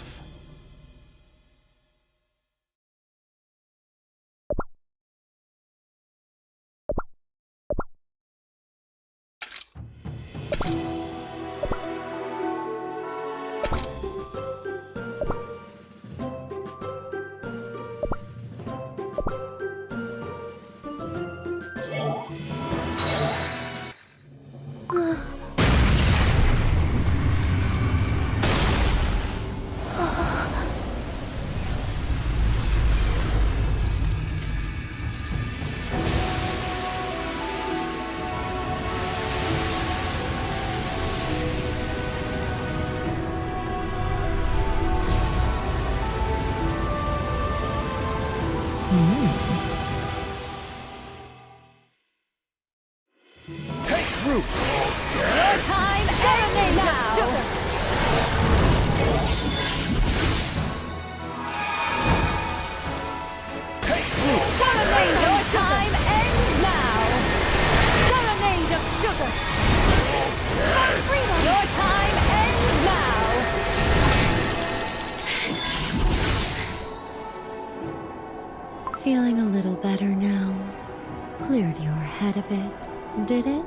bit, did it?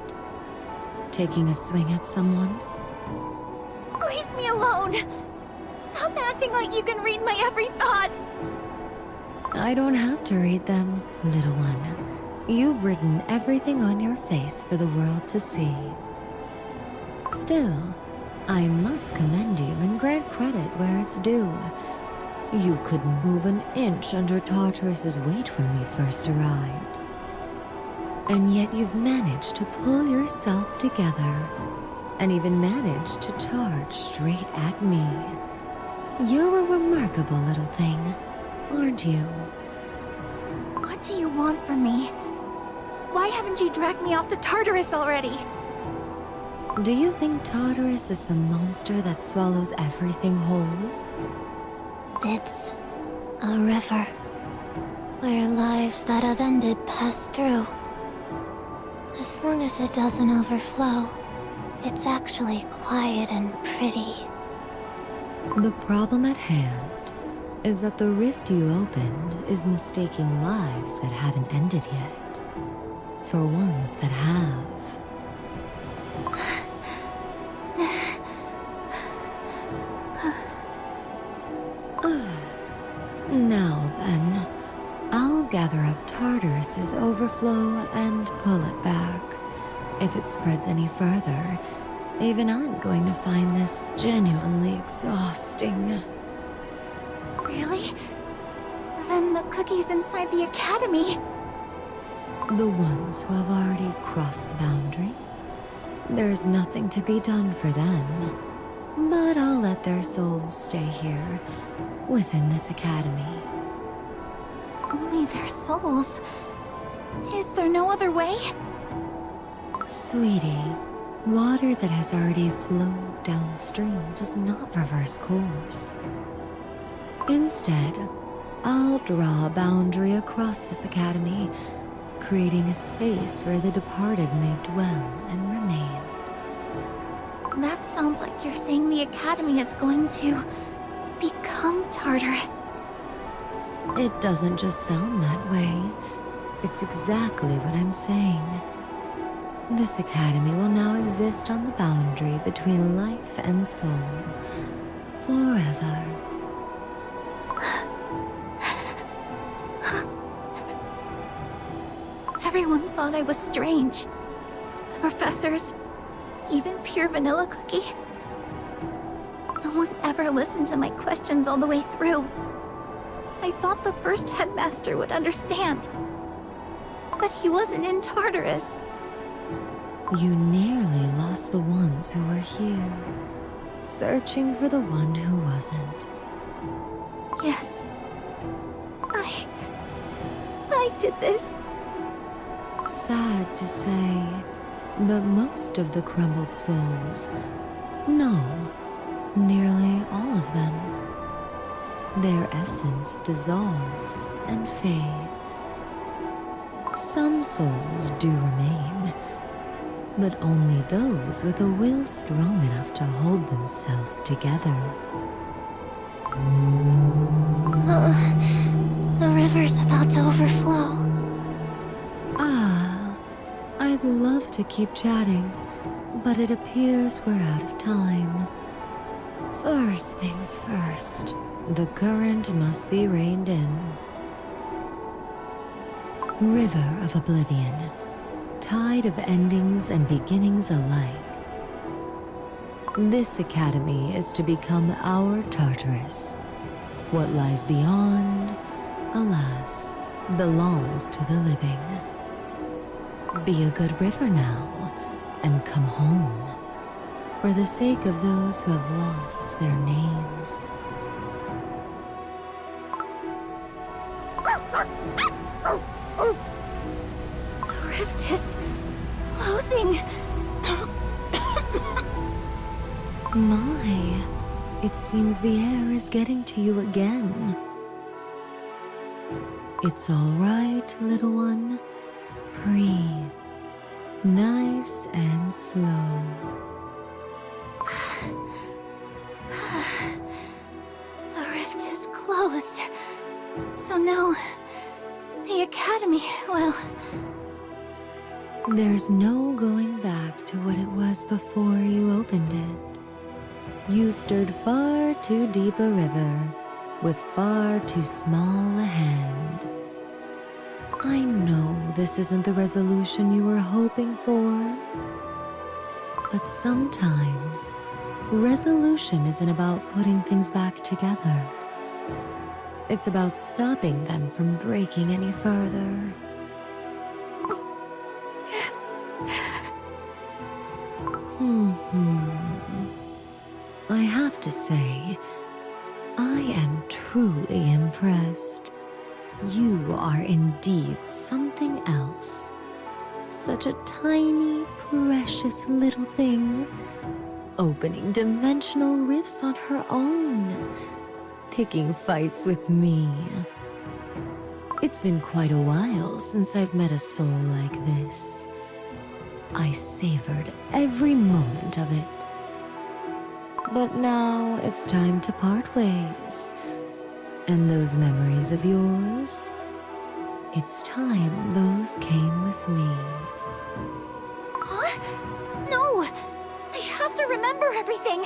Taking a swing at someone? Leave me alone! Stop acting like you can read my every thought! I don't have to read them, little one. You've written everything on your face for the world to see. Still, I must commend you and grant credit where it's due. You couldn't move an inch under Tartarus's weight when we first arrived. And yet you've managed to pull yourself together, and even managed to charge straight at me. You're a remarkable little thing, aren't you? What do you want from me? Why haven't you dragged me off to Tartarus already? Do you think Tartarus is some monster that swallows everything whole? It's a river where lives that have ended pass through. As long as it doesn't overflow, it's actually quiet and pretty. The problem at hand is that the rift you opened is mistaking lives that haven't ended yet for ones that have. Now then, I'll gather up Tartarus's overflow and pull it back. If it spreads any further, even I'm going to find this genuinely exhausting. Really? Then the cookies inside the academy... The ones who have already crossed the boundary? There's nothing to be done for them. But I'll let their souls stay here, within this academy. Only their souls? Is there no other way? Sweetie, water that has already flowed downstream does not reverse course. Instead, I'll draw a boundary across this academy, creating a space where the departed may dwell and remain. That sounds like you're saying the academy is going to... become Tartarus. It doesn't just sound that way. It's exactly what I'm saying. This academy will now exist on the boundary between life and soul. Forever. Everyone thought I was strange. The professors, even pure vanilla cookie. No one ever listened to my questions all the way through. I thought the first headmaster would understand. But he wasn't in Tartarus. You nearly lost the ones who were here, searching for the one who wasn't. Yes. I did this. Sad to say, but most of the crumbled souls, no, nearly all of them, their essence dissolves and fades. Some souls do remain, but only those with a will strong enough to hold themselves together. The river's about to overflow. Ah, I'd love to keep chatting, but it appears we're out of time. First things first, the current must be reined in. River of Oblivion, tide of endings and beginnings alike. This academy is to become our Tartarus. What lies beyond, alas, belongs to the living. Be a good river now, and come home, for the sake of those who have lost their names. The rift is closing. My, it seems the air is getting to you again. It's all right, little one. Breathe. Nice and slow. The rift is closed. So now, the academy will... There's no going back to what it was before you opened it. You stirred far too deep a river with far too small a hand. I know this isn't the resolution you were hoping for, but sometimes resolution isn't about putting things back together. It's about stopping them from breaking any further. I have to say, I am truly impressed. You are indeed something else. Such a tiny, precious little thing, opening dimensional rifts on her own, picking fights with me. It's been quite a while since I've met a soul like this. I savored every moment of it. But now it's time to part ways. And those memories of yours, it's time those came with me. Huh? No! I have to remember everything!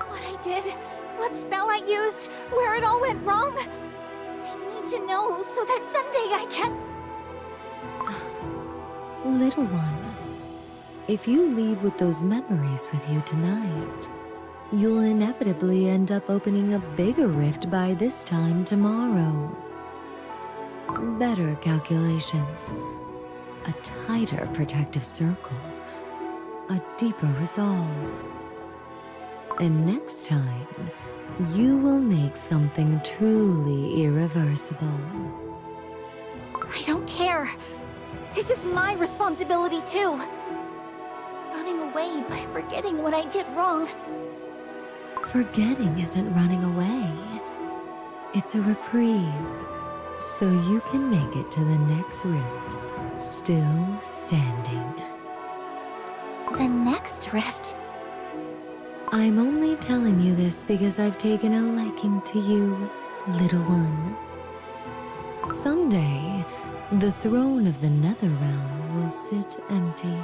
What I did, what spell I used, where it all went wrong. I need to know so that someday I can... Little one, if you leave with those memories with you tonight, you'll inevitably end up opening a bigger rift by this time tomorrow. Better calculations, a tighter protective circle, a deeper resolve. And next time, you will make something truly irreversible. I don't care. This is my responsibility too. Running away by forgetting what I did wrong. Forgetting isn't running away. It's a reprieve, so you can make it to the next rift, still standing. The next rift? I'm only telling you this because I've taken a liking to you, little one. Someday, the throne of the Nether realm will sit empty.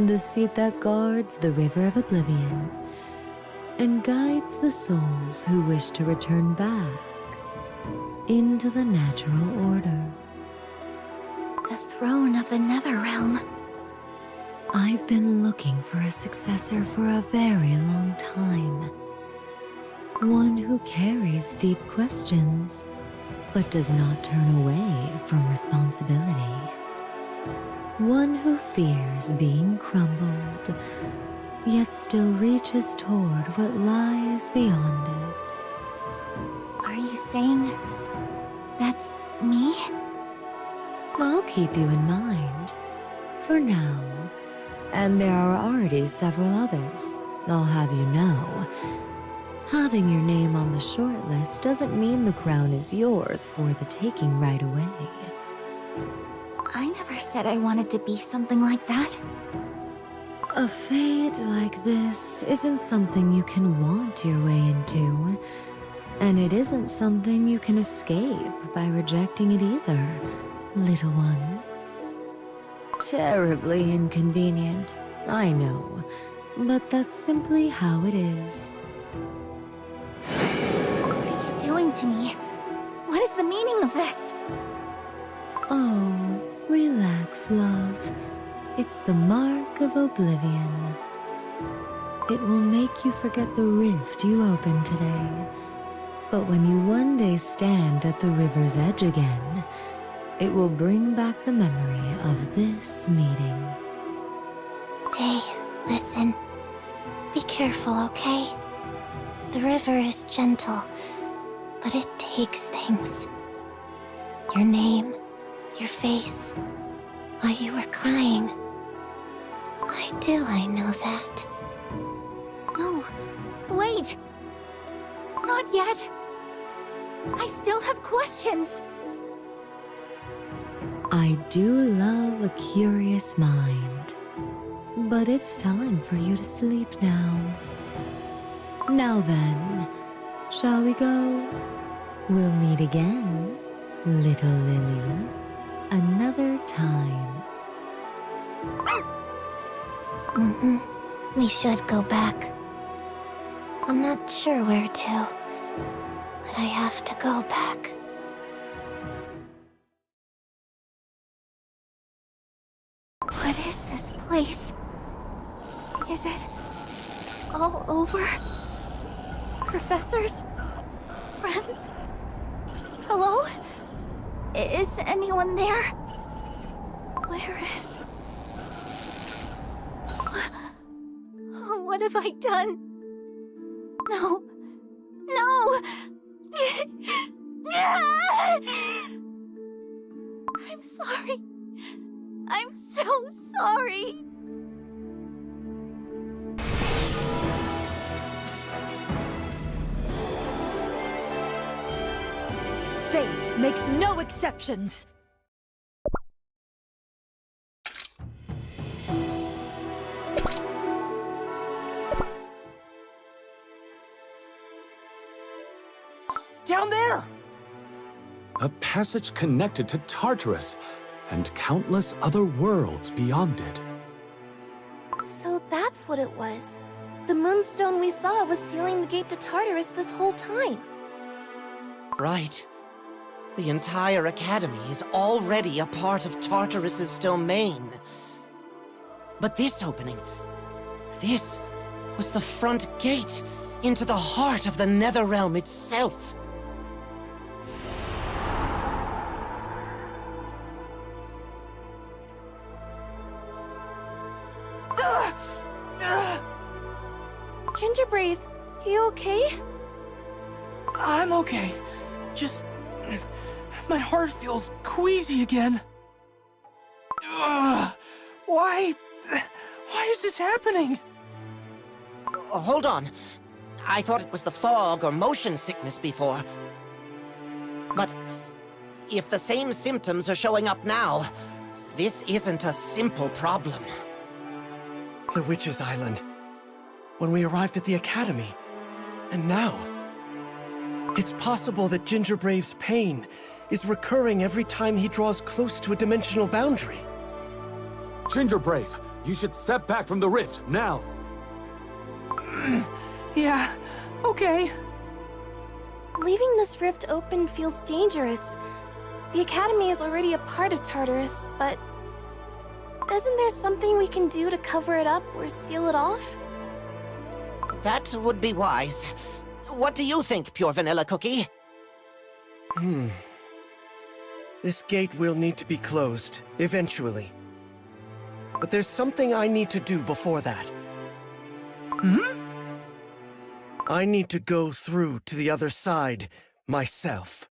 The seat that guards the River of Oblivion and guides the souls who wish to return back into the natural order. The throne of the Nether realm. I've been looking for a successor for a very long time. One who carries deep questions, but does not turn away from responsibility. One who fears being crumbled, yet still reaches toward what lies beyond it. Are you saying that's me? I'll keep you in mind, for now. And there are already several others, I'll have you know. Having your name on the shortlist doesn't mean the crown is yours for the taking right away. I never said I wanted to be something like that. A fate like this isn't something you can want your way into. And it isn't something you can escape by rejecting it either, little one. Terribly inconvenient, I know, but that's simply how it is. What are you doing to me? What is the meaning of this? Oh, relax, love. It's the mark of oblivion. It will make you forget the rift you opened today. But when you one day stand at the river's edge again, it will bring back the memory of this meeting. Hey, listen. Be careful, okay? The river is gentle, but it takes things. Your name, your face, why you were crying. Why do I know that? No, wait! Not yet! I still have questions! I do love a curious mind. But it's time for you to sleep now. Now then, shall we go? We'll meet again, little Lily. another time. We should go back. I'm not sure where to, but I have to go back. What is this place? Is it all over? Professors? Friends? Hello? Is anyone there? Where is... What have I done? No. No! I'm sorry. I'm so sorry. Fate makes no exceptions. Down there! A passage connected to Tartarus, and countless other worlds beyond it. So that's what it was. The moonstone we saw was sealing the gate to Tartarus this whole time. Right. The entire Academy is already a part of Tartarus's domain. But this opening, this was the front gate into the heart of the Nether realm itself. Gingerbrave, you okay? I'm okay. Just... my heart feels queasy again. Why is this happening? Hold on. I thought it was the fog or motion sickness before. But if the same symptoms are showing up now, this isn't a simple problem. The Witch's Island. When we arrived at the Academy. And now. It's possible that Gingerbrave's pain is recurring every time he draws close to a dimensional boundary. Gingerbrave, you should step back from the rift, now! Yeah, okay. Leaving this rift open feels dangerous. The Academy is already a part of Tartarus, but... isn't there something we can do to cover it up or seal it off? That would be wise. What do you think, Pure Vanilla Cookie? This gate will need to be closed, eventually. But there's something I need to do before that. I need to go through to the other side, myself.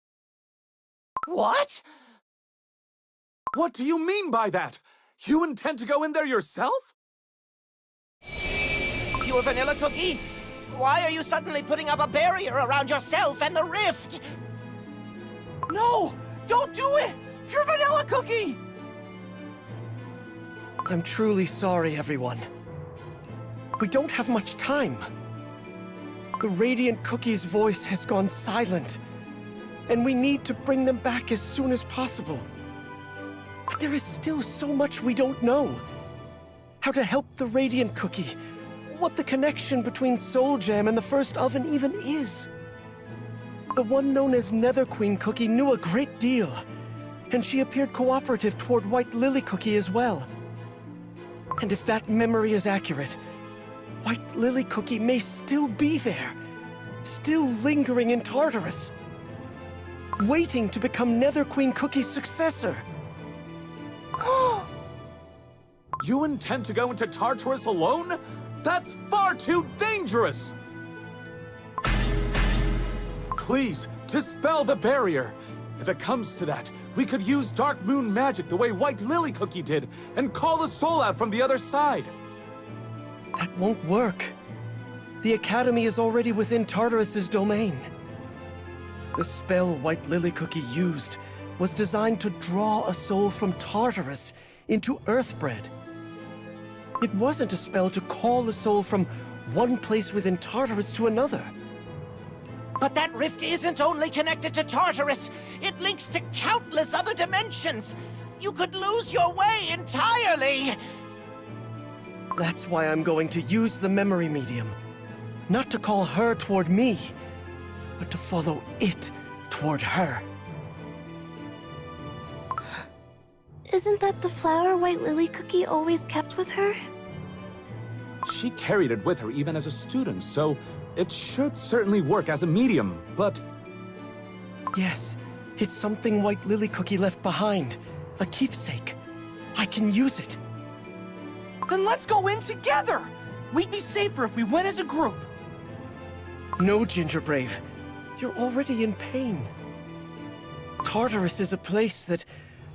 What? What do you mean by that? You intend to go in there yourself? Pure Vanilla Cookie? Why are you suddenly putting up a barrier around yourself and the rift? No! Don't do it! Pure Vanilla Cookie! I'm truly sorry, everyone. We don't have much time. The Radiant Cookie's voice has gone silent, and we need to bring them back as soon as possible. But there is still so much we don't know. How to help the Radiant Cookie, what the connection between Soul Jam and the First Oven even is. The one known as Nether Queen Cookie knew a great deal, and she appeared cooperative toward White Lily Cookie as well. And if that memory is accurate, White Lily Cookie may still be there, still lingering in Tartarus, waiting to become Nether Queen Cookie's successor. You intend to go into Tartarus alone? That's far too dangerous! Please, dispel the barrier. If it comes to that, we could use Dark Moon magic the way White Lily Cookie did, and call the soul out from the other side. That won't work. The Academy is already within Tartarus's domain. The spell White Lily Cookie used was designed to draw a soul from Tartarus into Earthbread. It wasn't a spell to call a soul from one place within Tartarus to another. But that rift isn't only connected to Tartarus. It links to countless other dimensions. You could lose your way entirely! That's why I'm going to use the memory medium. Not to call her toward me, but to follow it toward her. Isn't that the flower White Lily Cookie always kept with her? She carried it with her even as a student, so it should certainly work as a medium, but... Yes, it's something White Lily Cookie left behind. A keepsake. I can use it. Then let's go in together! We'd be safer if we went as a group. No, Ginger Brave. You're already in pain. Tartarus is a place that,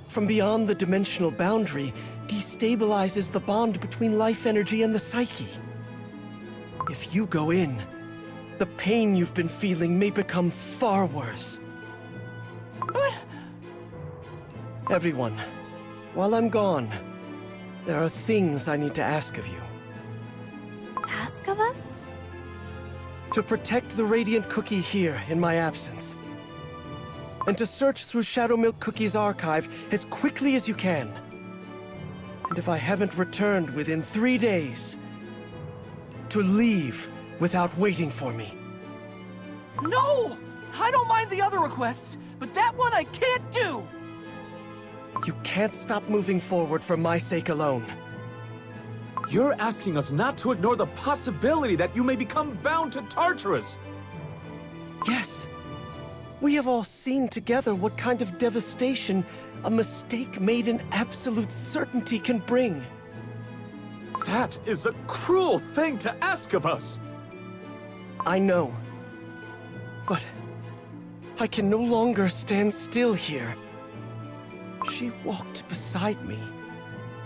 from beyond the dimensional boundary, destabilizes the bond between life energy and the psyche. If you go in, the pain you've been feeling may become far worse. But... Everyone, while I'm gone, there are things I need to ask of you. Ask of us? To protect the Radiant Cookie here in my absence. And to search through Shadow Milk Cookie's archive as quickly as you can. And if I haven't returned within 3 days, to leave without waiting for me. No! I don't mind the other requests, but that one I can't do! You can't stop moving forward for my sake alone. You're asking us not to ignore the possibility that you may become bound to Tartarus! Yes. We have all seen together what kind of devastation a mistake made in absolute certainty can bring. That is a cruel thing to ask of us! I know. But I can no longer stand still here. She walked beside me,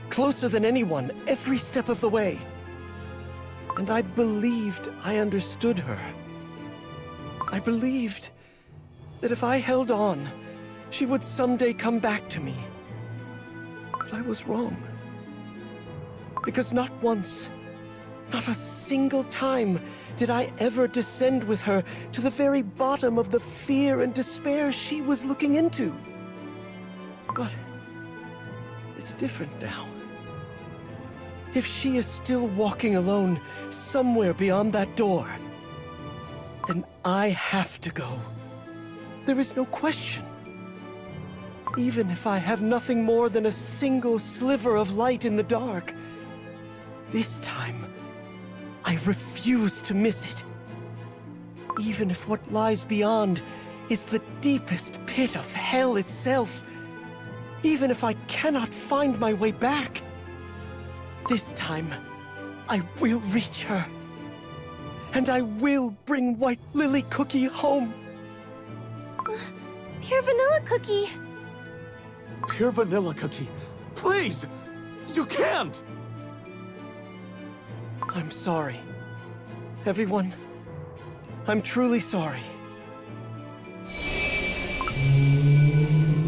closer than anyone, every step of the way. And I believed I understood her. I believed that if I held on, she would someday come back to me. But I was wrong. Because not once, not a single time, did I ever descend with her to the very bottom of the fear and despair she was looking into. But it's different now. If she is still walking alone somewhere beyond that door, then I have to go. There is no question. Even if I have nothing more than a single sliver of light in the dark, this time, I refuse to miss it. Even if what lies beyond is the deepest pit of hell itself. Even if I cannot find my way back. This time, I will reach her. And I will bring White Lily Cookie home. Pure Vanilla Cookie. Pure Vanilla Cookie, please! You can't! I'm sorry. Everyone, I'm truly sorry.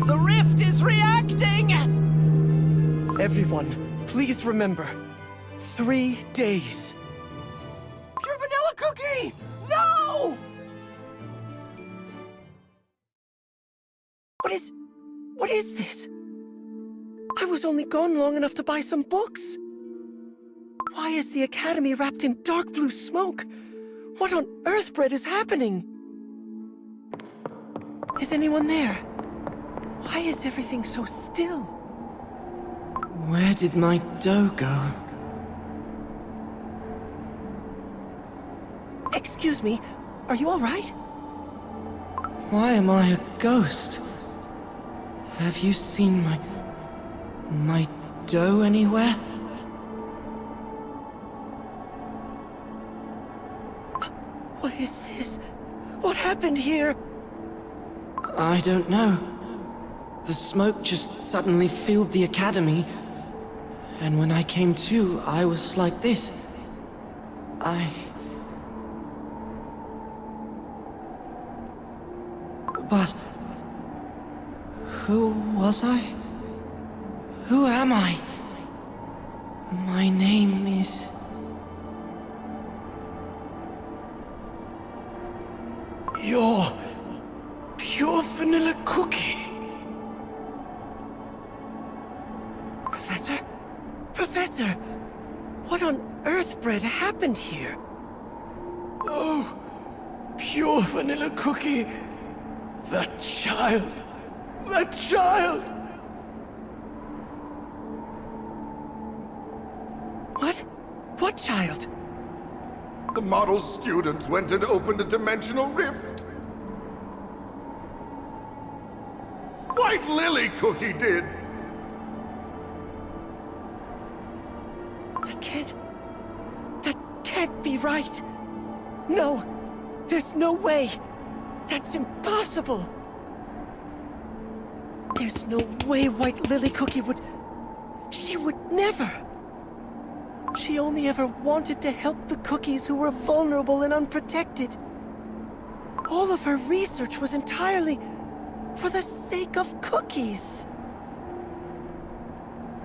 The rift is reacting! Everyone, please remember. 3 days. Pure Vanilla Cookie! No! What is this? I was only gone long enough to buy some books. Why is the Academy wrapped in dark blue smoke? What on earth, Bread, is happening? Is anyone there? Why is everything so still? Where did my dough go? Excuse me, are you all right? Why am I a ghost? Have you seen my dough anywhere? What is this? What happened here? I don't know. The smoke just suddenly filled the academy, and when I came to, I was like this. But... who was I? Who am I? My name is... You're... Pure Vanilla Cookie. bread happened here? Oh, pure vanilla cookie. That child. That child. What? What child? The model student went and opened a dimensional rift. White Lily Cookie did. That can't be right. No, there's no way. That's impossible. There's no way White Lily Cookie would... She would never. She only ever wanted to help the cookies who were vulnerable and unprotected. All of her research was entirely for the sake of cookies.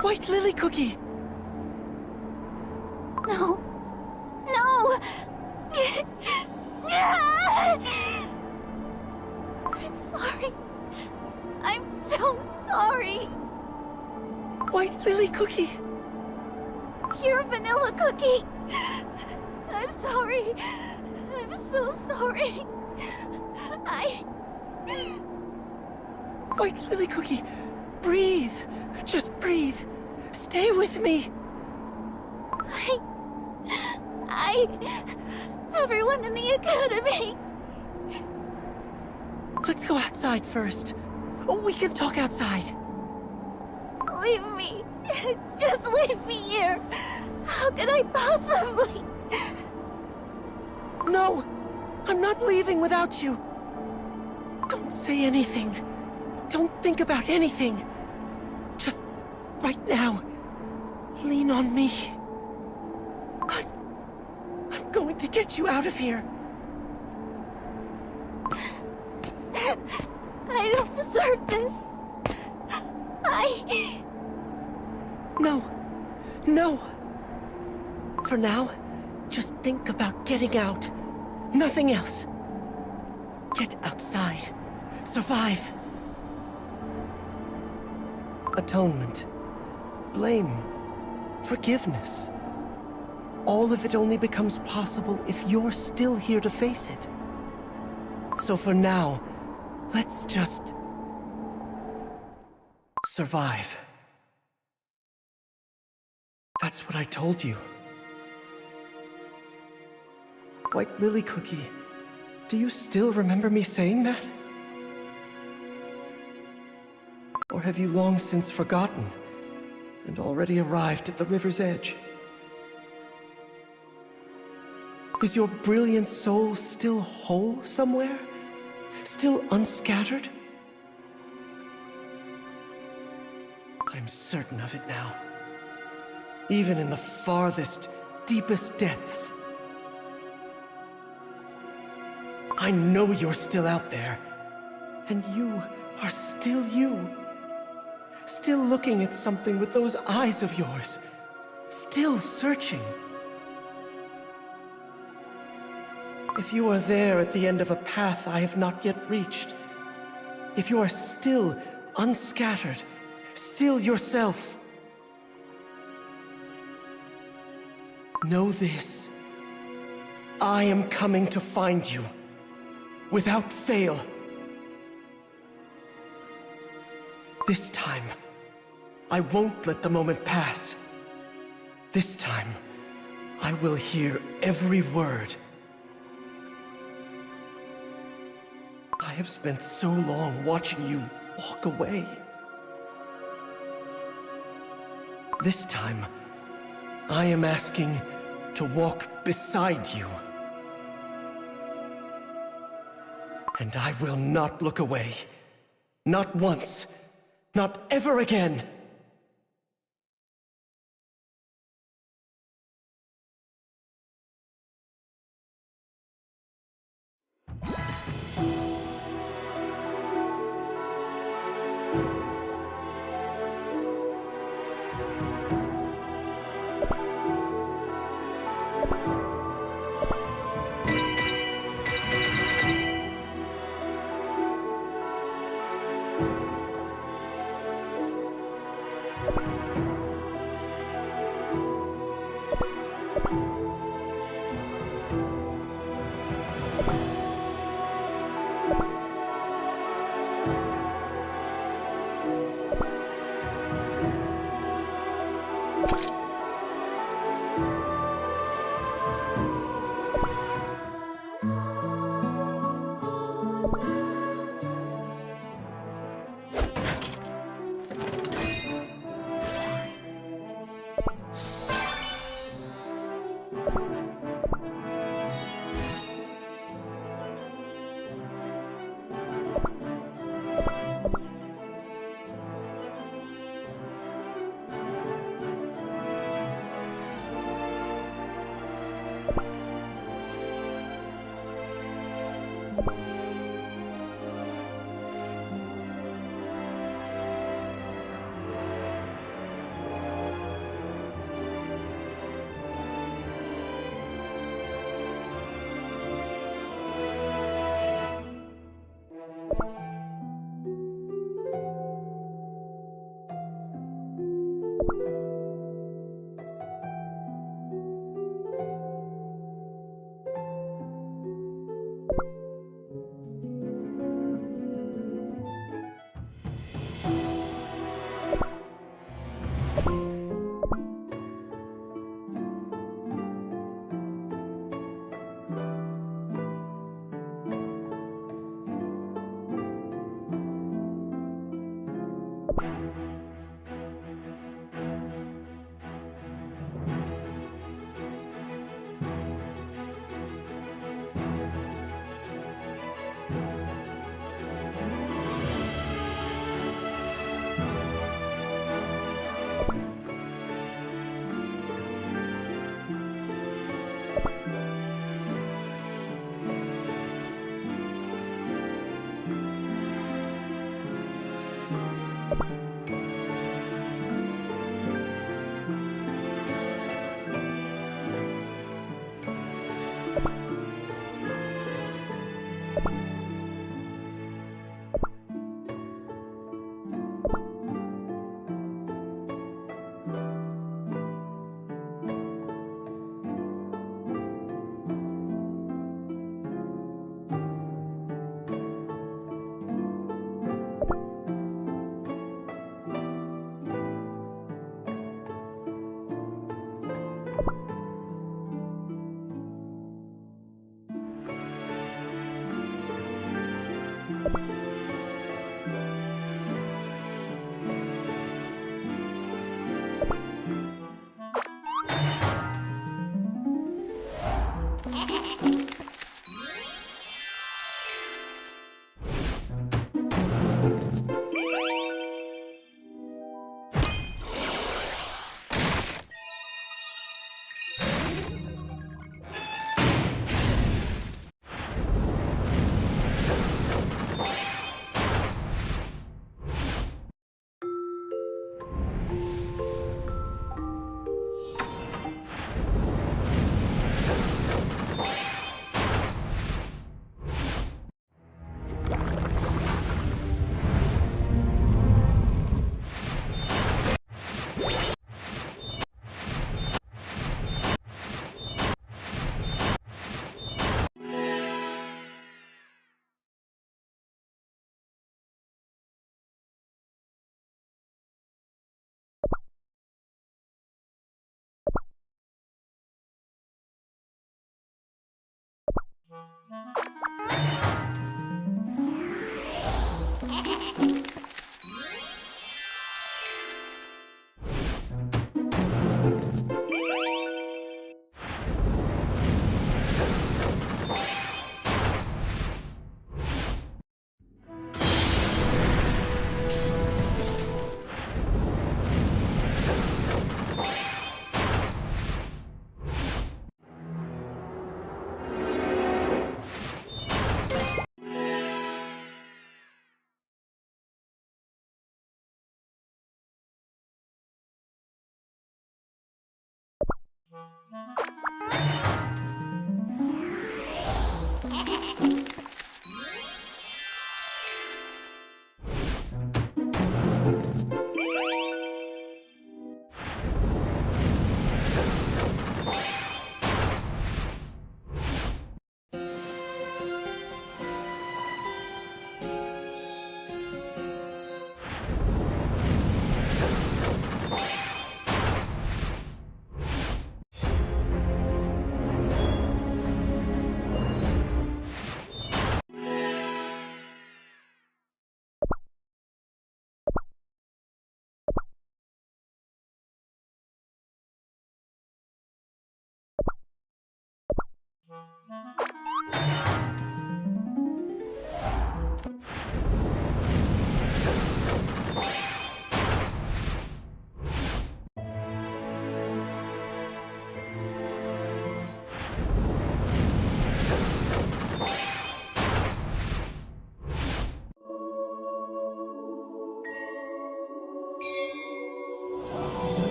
White Lily Cookie! No. No! I'm sorry. I'm so sorry. White Lily Cookie! You're Vanilla Cookie. I'm sorry. I'm so sorry. White Lily Cookie, breathe. Just breathe. Stay with me. Everyone in the academy. Let's go outside first. We can talk outside. Leave me. Just leave me here. How could I possibly? No, I'm not leaving without you. Don't say anything. Don't think about anything. Just right now, lean on me. I'm going to get you out of here. I don't deserve this. No. No. For now, just think about getting out. Nothing else. Get outside. Survive. Atonement. Blame. Forgiveness. All of it only becomes possible if you're still here to face it. So for now, let's just... survive. That's what I told you. White Lily Cookie, do you still remember me saying that? Or have you long since forgotten, and already arrived at the river's edge? Is your brilliant soul still whole somewhere? Still unscattered? I'm certain of it now. Even in the farthest, deepest depths. I know you're still out there. And you are still you. Still looking at something with those eyes of yours. Still searching. If you are there at the end of a path I have not yet reached, if you are still unscattered, still yourself, know this. I am coming to find you, without fail. This time, I won't let the moment pass. This time, I will hear every word. I have spent so long watching you walk away. This time, I am asking to walk beside you. And I will not look away. Not once. Not ever again.